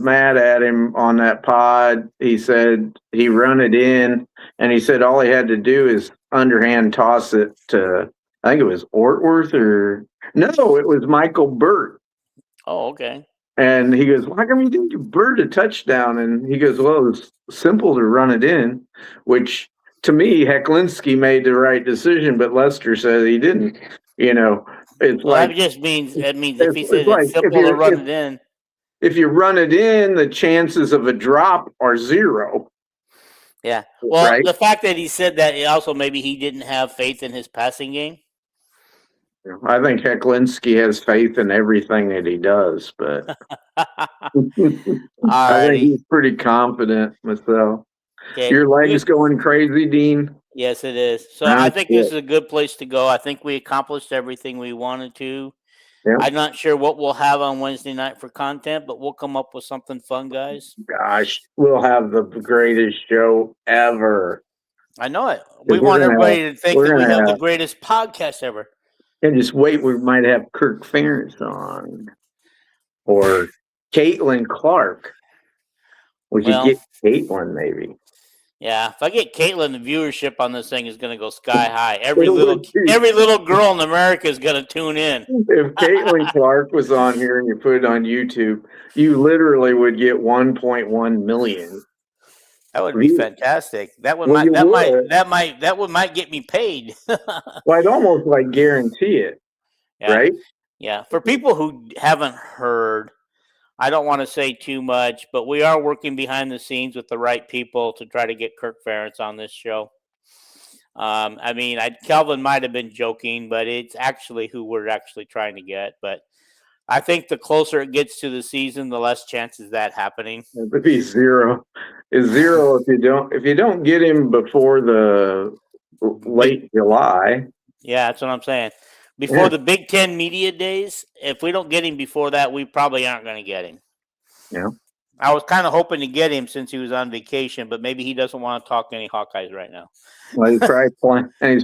mad at him on that pod. He said he run it in, and he said all he had to do is underhand toss it to, I think it was Ortworth it was Michael Burt. Oh, okay. And he goes, why come you didn't give Burt a touchdown? And he goes, well, it was simple to run it in, which to me, Hecklinski made the right decision, but Lester said he didn't. You know, it's that just means if he said it's simple to run it in. If you run it in, the chances of a drop are 0. Yeah. Well, the fact that he said that, also maybe he didn't have faith in his passing game. I think Hecklinski has faith in everything that he does, but I think he's pretty confident myself. Okay. Your leg is going crazy, Dean. Yes, it is. So I think this is a good place to go. I think we accomplished everything we wanted to. Yeah. I'm not sure what we'll have on Wednesday night for content, but we'll come up with something fun, guys. Gosh, we'll have the greatest show ever. I know it. We want everybody to think that we have the greatest podcast ever. And just wait, we might have Kirk Ferentz on. Or Caitlin Clark. We could get Caitlin, maybe. Yeah, if I get Caitlin, the viewership on this thing is going to go sky high. Every little girl in America is going to tune in. If Caitlin Clark was on here and you put it on YouTube, you literally would get 1.1 million. That would be fantastic. That might get me paid. Well, I'd almost like guarantee it, right? Yeah. For people who haven't heard, I don't want to say too much, but we are working behind the scenes with the right people to try to get Kirk Ferentz on this show. Kelvin might have been joking, but it's actually who we're actually trying to get. But I think the closer it gets to the season, the less chances that happening. It would be 0. It's 0 if you don't get him before the late July. Yeah, that's what I'm saying. Before the Big Ten media days, if we don't get him before that, we probably aren't going to get him. Yeah. I was kind of hoping to get him since he was on vacation, but maybe he doesn't want to talk any Hawkeyes right now. Well, he's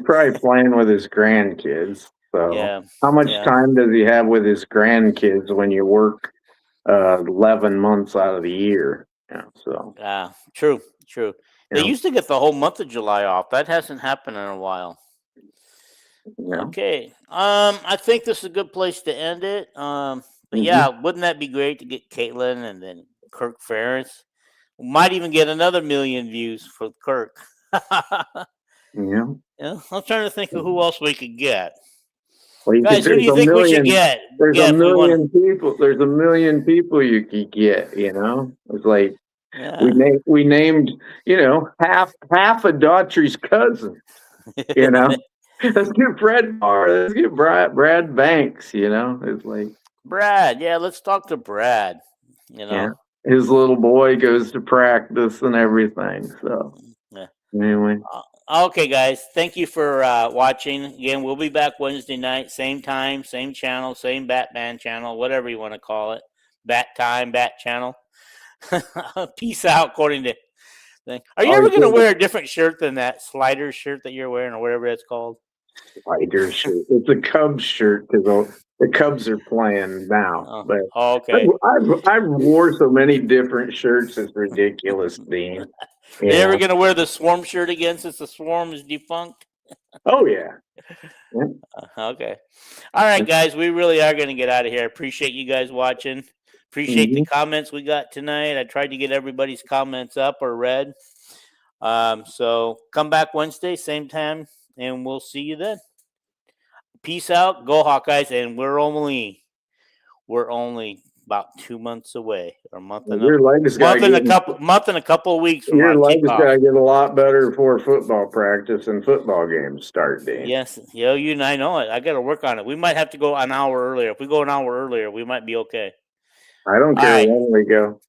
probably playing with his grandkids. So how much time does he have with his grandkids when you work 11 months out of the year? True. They used to get the whole month of July off. That hasn't happened in a while. Yeah. Okay. I think this is a good place to end it. But wouldn't that be great to get Caitlin and then Kirk Ferentz? We might even get another 1 million views for Kirk. Yeah. I'm trying to think of who else we could get. Well, guys, who do you think we should get? There's a million people. There's a million people you could get. You know, it's like we named half of Daughtry's cousins. You know. Let's get Fred Barr. Let's get Brad Banks. It's like Brad. Yeah, let's talk to Brad. His little boy goes to practice and everything. So anyway, Okay, guys. Thank you for watching. Again, we'll be back Wednesday night, same time, same channel, same Batman channel, whatever you want to call it. Bat time, Bat channel. Peace out, according to. Are you ever going to wear a different shirt than that slider shirt that you're wearing, or whatever it's called? Slider shirt. It's a Cubs shirt because the Cubs are playing now. But okay. I wore so many different shirts. It's ridiculous, Dean. Are you ever going to wear the Swarm shirt again since the Swarm is defunct? Oh, yeah. Okay. All right, guys. We really are going to get out of here. Appreciate you guys watching. Appreciate the comments we got tonight. I tried to get everybody's comments up or read. So come back Wednesday, same time, and we'll see you then. Peace out. Go Hawkeyes. And we're only about 2 months away, or month and a couple of weeks from your leg is going to get a lot better before football practice and football games start, Dave. Yes, you and I know it. I got to work on it. We might have to go an hour earlier. If we go an hour earlier, we might be okay. I don't care when we go.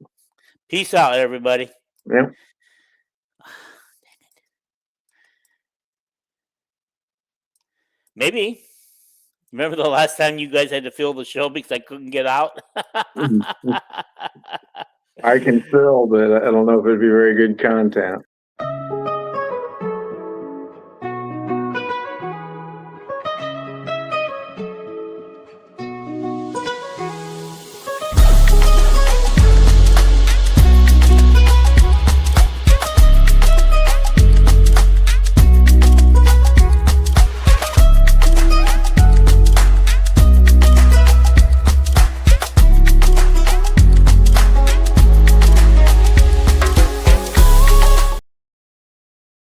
Peace out, everybody. Yeah. Maybe. Remember the last time you guys had to fill the show because I couldn't get out? I can fill, but I don't know if it'd be very good content.